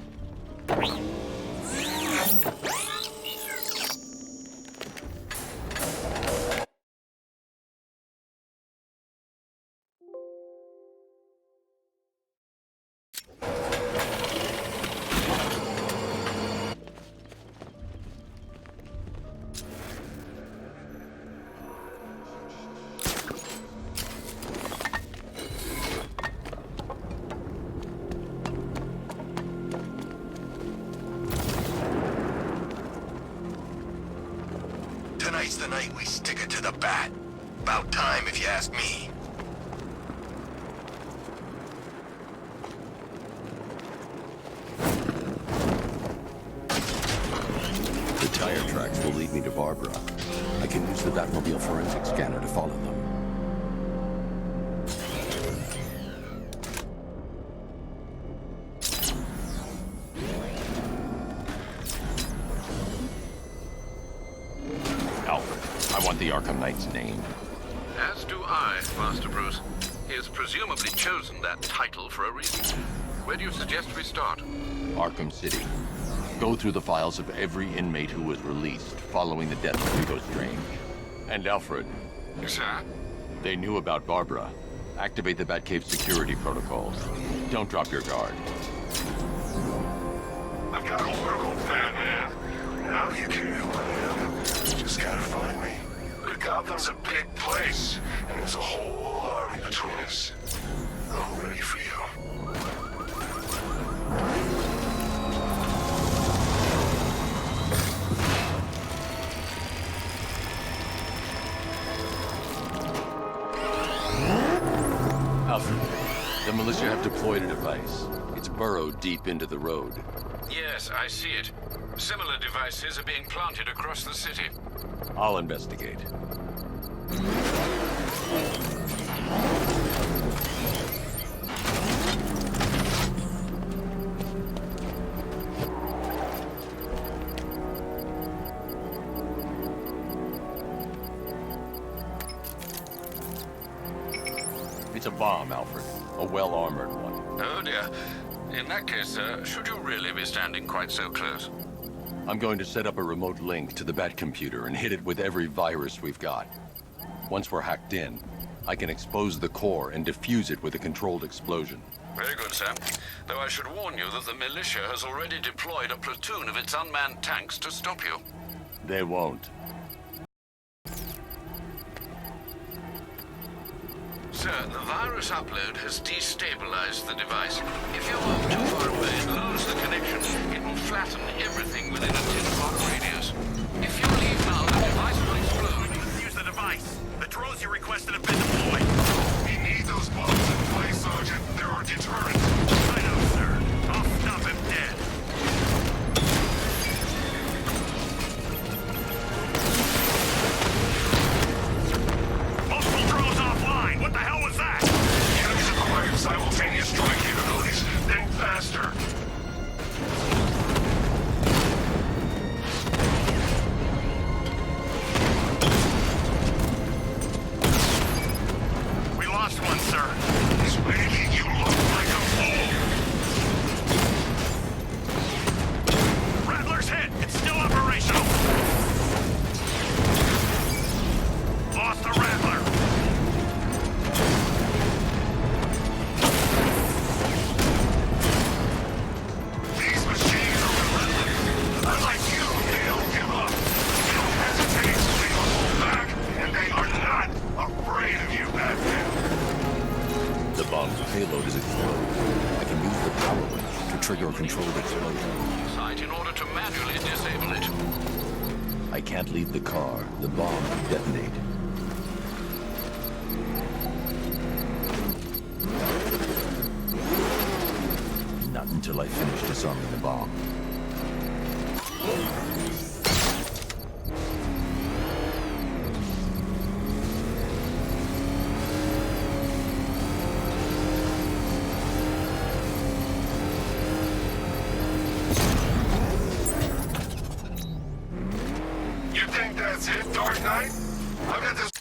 Tonight's the night we stick it to the bat. About time, if you ask me. The tire tracks will lead me to Barbara. I can use the Batmobile forensic scanner to follow them. Alfred, I want the Akamnait's name. As do I, Master Bruce. He has presumably chosen that title for a reason. Where do you suggest we start? Arkham City. Go through the files of every inmate who was released following the death of Hugo Strange. And Alfred. Sir? They knew about Barbara. Activate the Batcave security protocols. Don't drop your guard. I've got Oracle, Batman. Now you can do it. You just gotta find me. Gotham's a big place, and there's a whole army between us. I'm ready for you. Alfred, the militia have deployed a device. It's burrowed deep into the road. Yes, I see it. Similar devices are being planted across the city. I'll investigate. It's a bomb, Alfred. A well-armored one. Oh dear. In that case, should you really be standing quite so close? I'm going to set up a remote link to the Bat computer and hit it with every virus we've got. Once we're hacked in, I can expose the core and defuse it with a controlled explosion. Very good, sir. Though I should warn you that the militia has already deployed a platoon of its unmanned tanks to stop you. They won't. Sir, the virus upload has destabilized the device. If you move too far away and lose the connection, it will flatten everything within a 10-block radius. If you leave now, the device will explode. Use the device. The drones you requested have been deployed. We need those bombs in place, Sergeant. They're our deterrent. I know, sir. I'll stop him dead. Multiple drones offline. What the hell was that? The enemies acquired simultaneous strike capabilities, then faster. We lost one, sir. He's making you look like a fool. Rattler's hit. It's still operational. Lost the Rattler. These machines are relentless. Unlike you, they don't give up. They don't hesitate, they don't hold back, and they are not afraid of you, Batman. The bomb's payload is exposed. I can use the power winch to trigger a controlled explosion. Site in order to manually disable it. I can't leave the car. The bomb will detonate. Not until I finish disarming the bomb. You think that's it, Dark Knight? I've got this.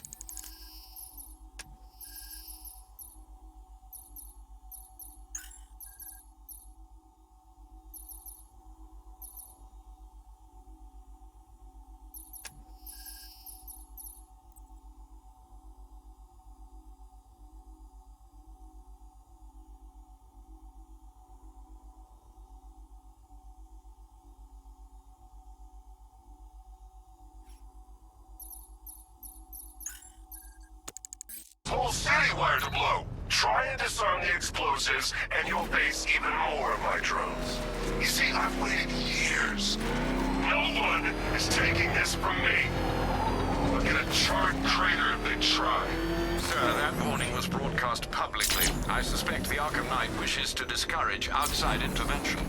Whole city wired to blow. Try and disarm the explosives, and you'll face even more of my drones. You see, I've waited years. No one is taking this from me. try. Sir, that warning was broadcast publicly. I suspect the Arkham Knight wishes to discourage outside intervention.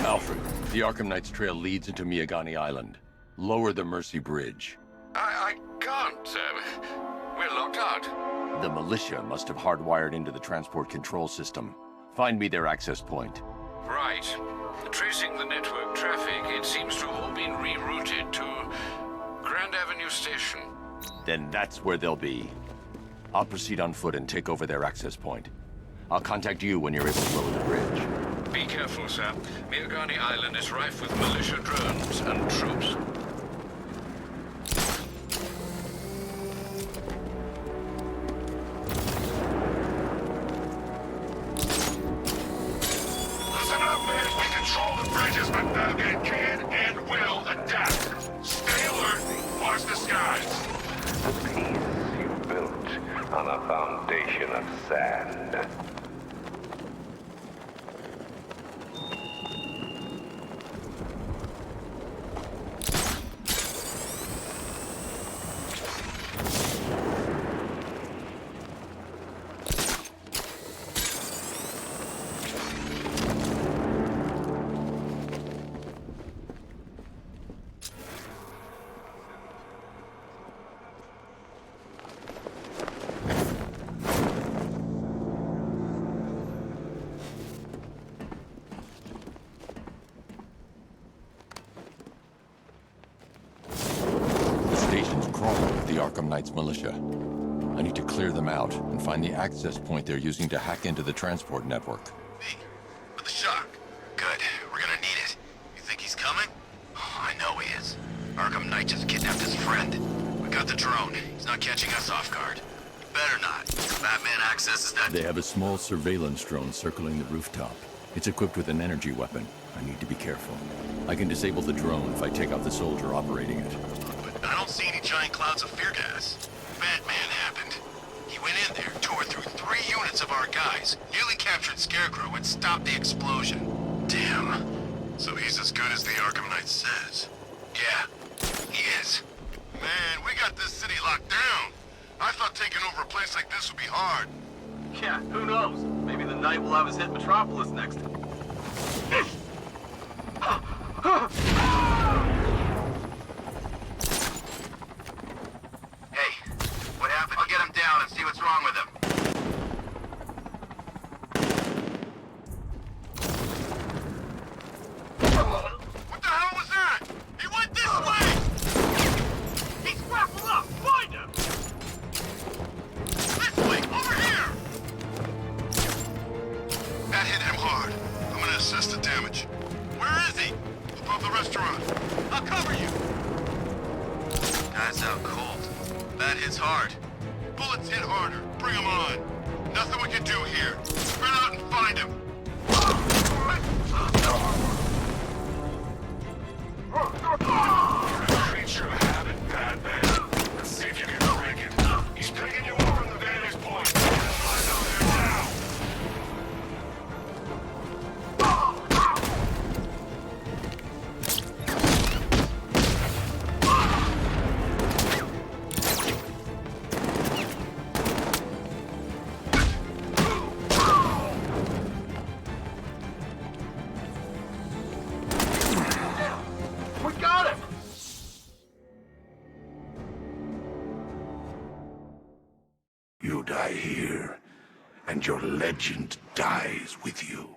Alfred, the Arkham Knight's trail leads into Miyagani Island. Lower the Mercy Bridge. I can't, sir. We're locked out. The militia must have hardwired into the transport control system. Find me their access point. Right. Tracing the network traffic, it seems to have all been rerouted to Grand Avenue Station. Then that's where they'll be. I'll proceed on foot and take over their access point. I'll contact you when you're able to lower the bridge. Be careful, sir. Miyagani Island is rife with militia drones and troops. Listen up, man. We control the bridges, but Batman can and will adapt. Stay alert. Watch the skies. The peace you built on a foundation of sand. The Arkham Knight's militia. I need to clear them out and find the access point they're using to hack into the transport network. With the shock. Good. We're gonna need it. You think he's coming? Oh, I know he is. Arkham Knight just kidnapped his friend. We got the drone. He's not catching us off guard. Better not. Batman accesses that. They have a small surveillance drone circling the rooftop. It's equipped with an energy weapon. I need to be careful. I can disable the drone if I take out the soldier operating it. I don't see any giant clouds of fear gas. Batman happened. He went in there, tore through 3 units of our guys, nearly captured Scarecrow, and stopped the explosion. Damn. So he's as good as the Arkham Knight says. Yeah, he is. Man, we got this city locked down. I thought taking over a place like this would be hard. Yeah, who knows? Maybe the Knight will have us hit Metropolis next. Hey, what happened? I'll get him down and see what's wrong with him. What the hell was that? He went this way! He's grappled up! Find him! This way! Over here! That hit him hard. I'm gonna assess the damage. Where is he? Above the restaurant. I'll cover you! Guy's out cold. That hits hard. Bullets hit harder. Bring him on. Nothing we can do here. Spread out and find him. Creature of habit, Batman. Let's see if you can break it. He's picking you up from the vantage point. Find out there now. We got him! You die here, and your legend dies with you.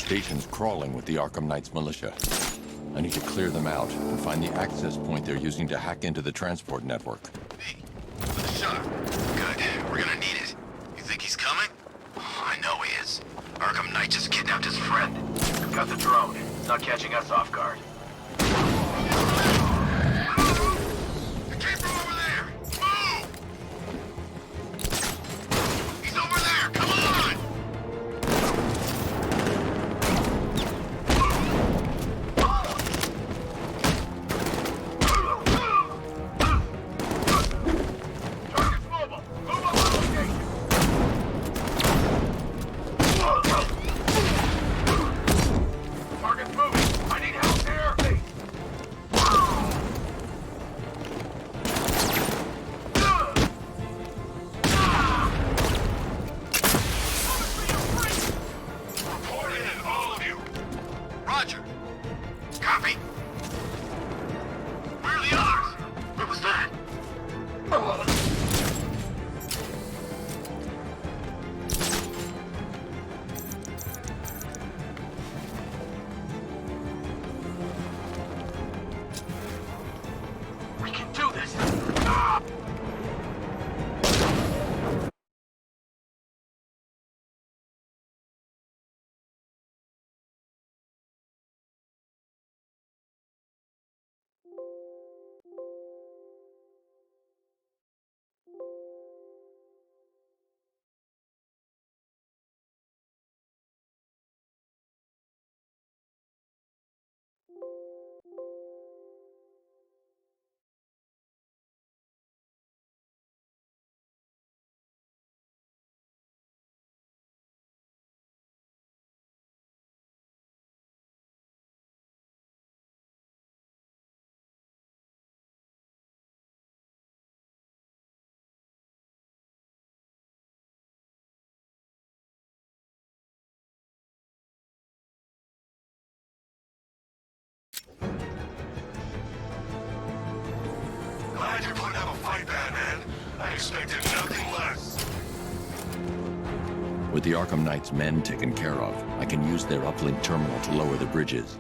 station's crawling with the Arkham Knight's militia. I need to clear them out and find the access point they're using to hack into the transport network. For the shot. Good. We're gonna need it. You think he's coming? I know he is. Arkham Knight just kidnapped his friend. We've got the drone. It's not catching us off guard. It came from over there! Move! He's over there! Come on! Target's mobile. Move up on location. Target's moving. I need help there. Hey. Report in, all of you. Roger. Copy. Where are the others? What was that? We can do this. Glad you're putting up a fight, Batman. I expected nothing less. With the Arkham Knight's men taken care of, I can use their uplink terminal to lower the bridges.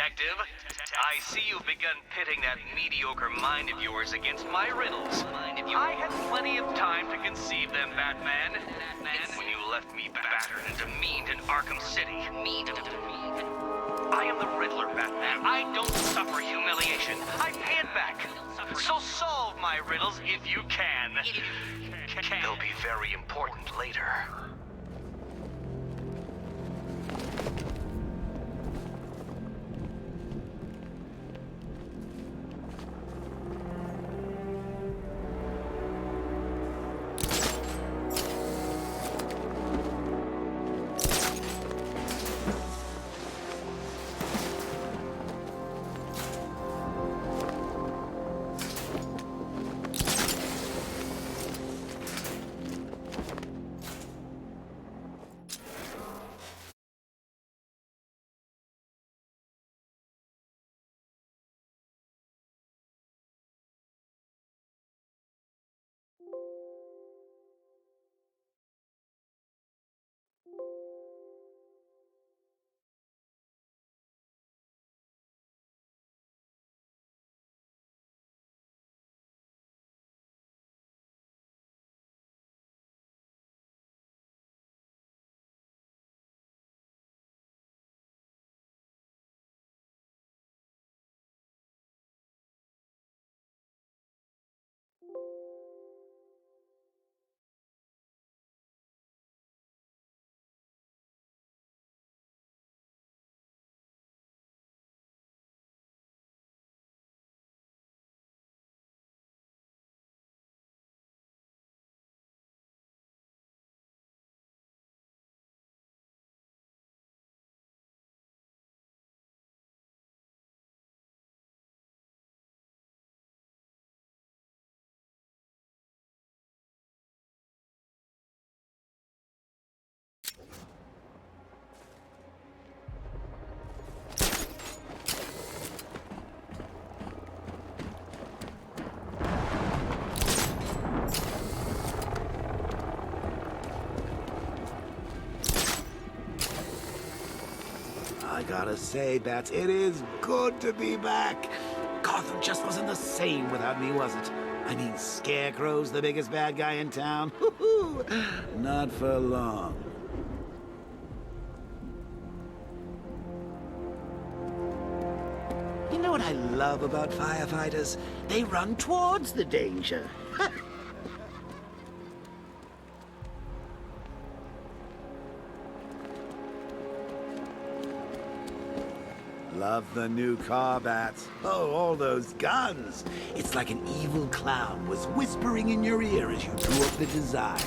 detective. I see you've begun pitting that mediocre mind of yours against my riddles. I had plenty of time to conceive them, Batman. It's when you left me battered and demeaned in Arkham City. I am the Riddler, Batman. I don't suffer humiliation. I pay it back. So solve my riddles if you can. They'll be very important later. I gotta say, Bats, it is good to be back. Gotham just wasn't the same without me, was it? I mean, Scarecrow's the biggest bad guy in town. Not for long. You know what I love about firefighters? They run towards the danger. Love the new car, Bats. Oh, all those guns. It's like an evil clown was whispering in your ear as you drew up the design.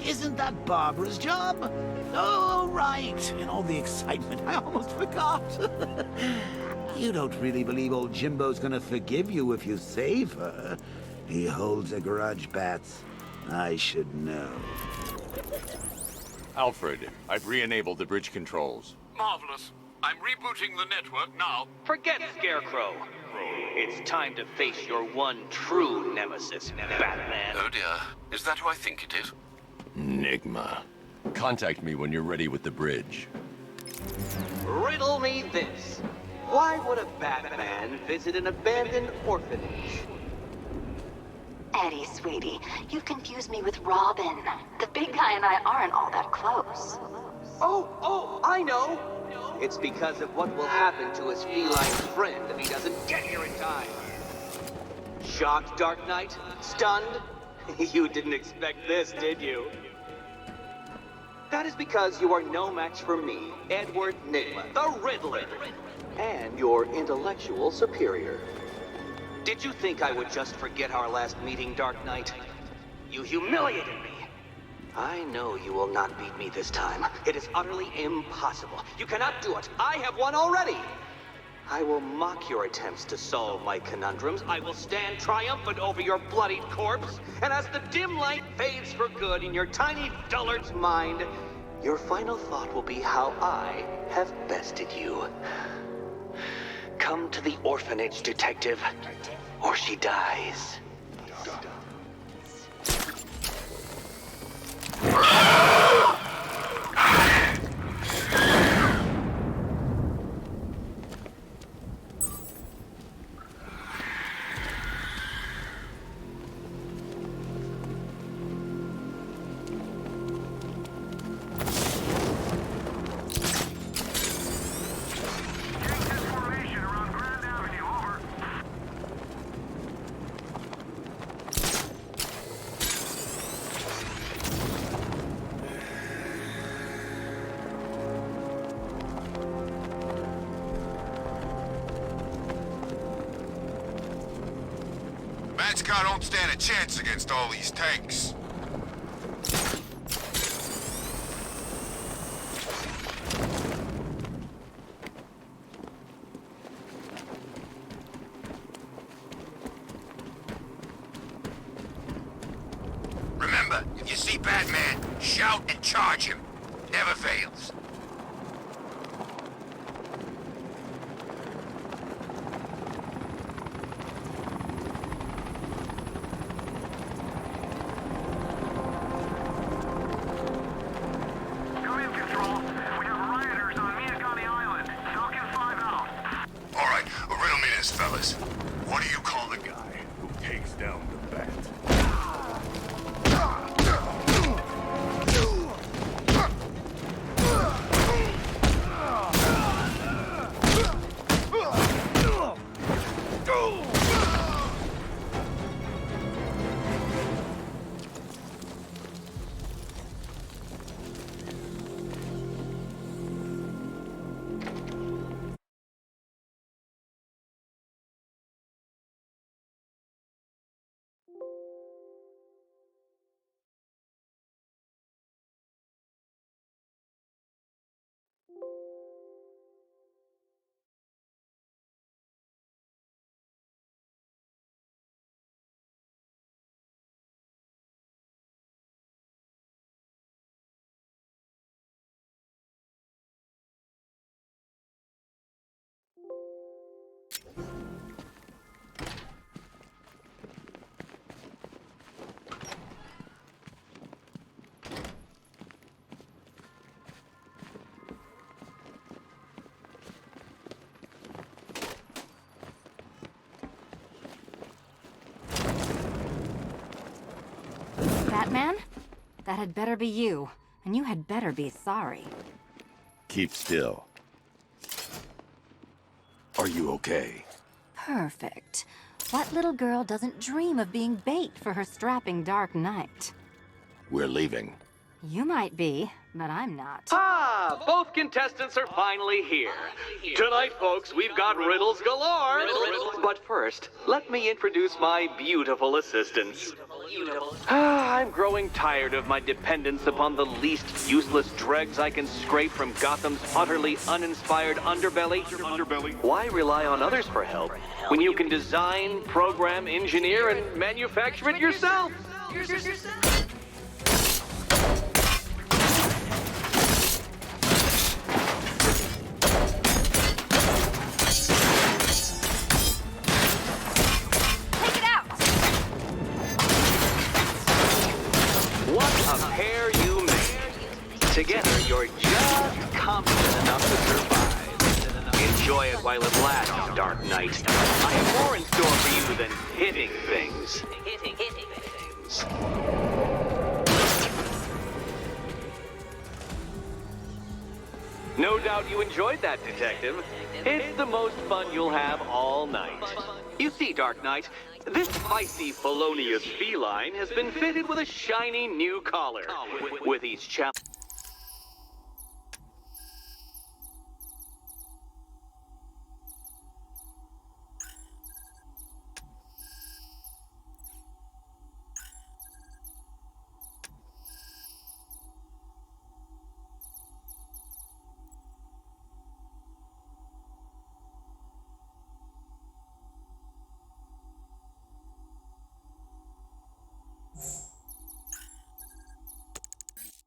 Isn't that Barbara's job? Oh, right. In all the excitement, I almost forgot. You don't really believe old Jimbo's gonna forgive you if you save her. He holds a grudge, Bats. I should know. Alfred, I've re-enabled the bridge controls. Marvelous. I'm rebooting the network now. Forget Scarecrow. It's time to face your one true nemesis, Batman. Oh dear. Is that who I think it is? Enigma. Contact me when you're ready with the bridge. Riddle me this. Why would a Batman visit an abandoned orphanage? Eddie, sweetie, you confused me with Robin. The big guy and I aren't all that close. Oh, I know. It's because of what will happen to his feline friend if he doesn't get here in time. Shocked, Dark Knight? Stunned? You didn't expect this, did you? That is because you are no match for me, Edward Nygma, the Riddler, and your intellectual superior. Did you think I would just forget our last meeting, Dark Knight? You humiliated me. I know you will not beat me this time. It is utterly impossible. You cannot do it. I have won already. I will mock your attempts to solve my conundrums. I will stand triumphant over your bloodied corpse. And as the dim light fades for good in your tiny dullard's mind, your final thought will be how I have bested you. Come to the orphanage, detective, or she dies. Car don't stand a chance against all these tanks. Remember, if you see Batman, shout and charge him. Never fails. Fellas, what do you call the guy who takes down the bat? Batman? That had better be you, and you had better be sorry. Keep still. Are you okay? Perfect. What little girl doesn't dream of being bait for her strapping Dark Knight? We're leaving. You might be, but I'm not. Ah, both contestants are finally here. Tonight, folks, we've got riddles galore. But first, let me introduce my beautiful assistants. I'm growing tired of my dependence upon the least useless dregs I can scrape from Gotham's utterly uninspired underbelly. Why rely on others for help when you can design, program, engineer, and manufacture it yourself? Together, you're just competent enough to survive. Enjoy it while it lasts, Dark Knight. I have more in store for you than hitting things. No doubt you enjoyed that, Detective. It's the most fun you'll have all night. You see, Dark Knight, this feisty, felonious feline has been fitted with a shiny new collar. With each challenge.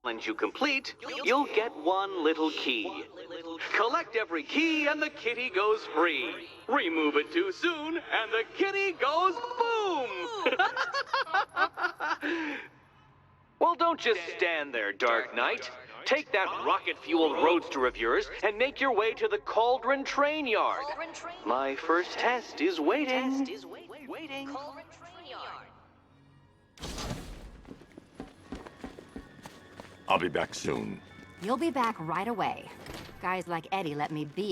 challenge you complete, you'll get one little key. Collect every key and the kitty goes free. Remove it too soon and the kitty goes boom! Well, don't just stand there, Dark Knight. Take that rocket-fueled roadster of yours and make your way to the Cauldron Train Yard. My first test is waiting. I'll be back soon. You'll be back right away. Guys like Eddie let me be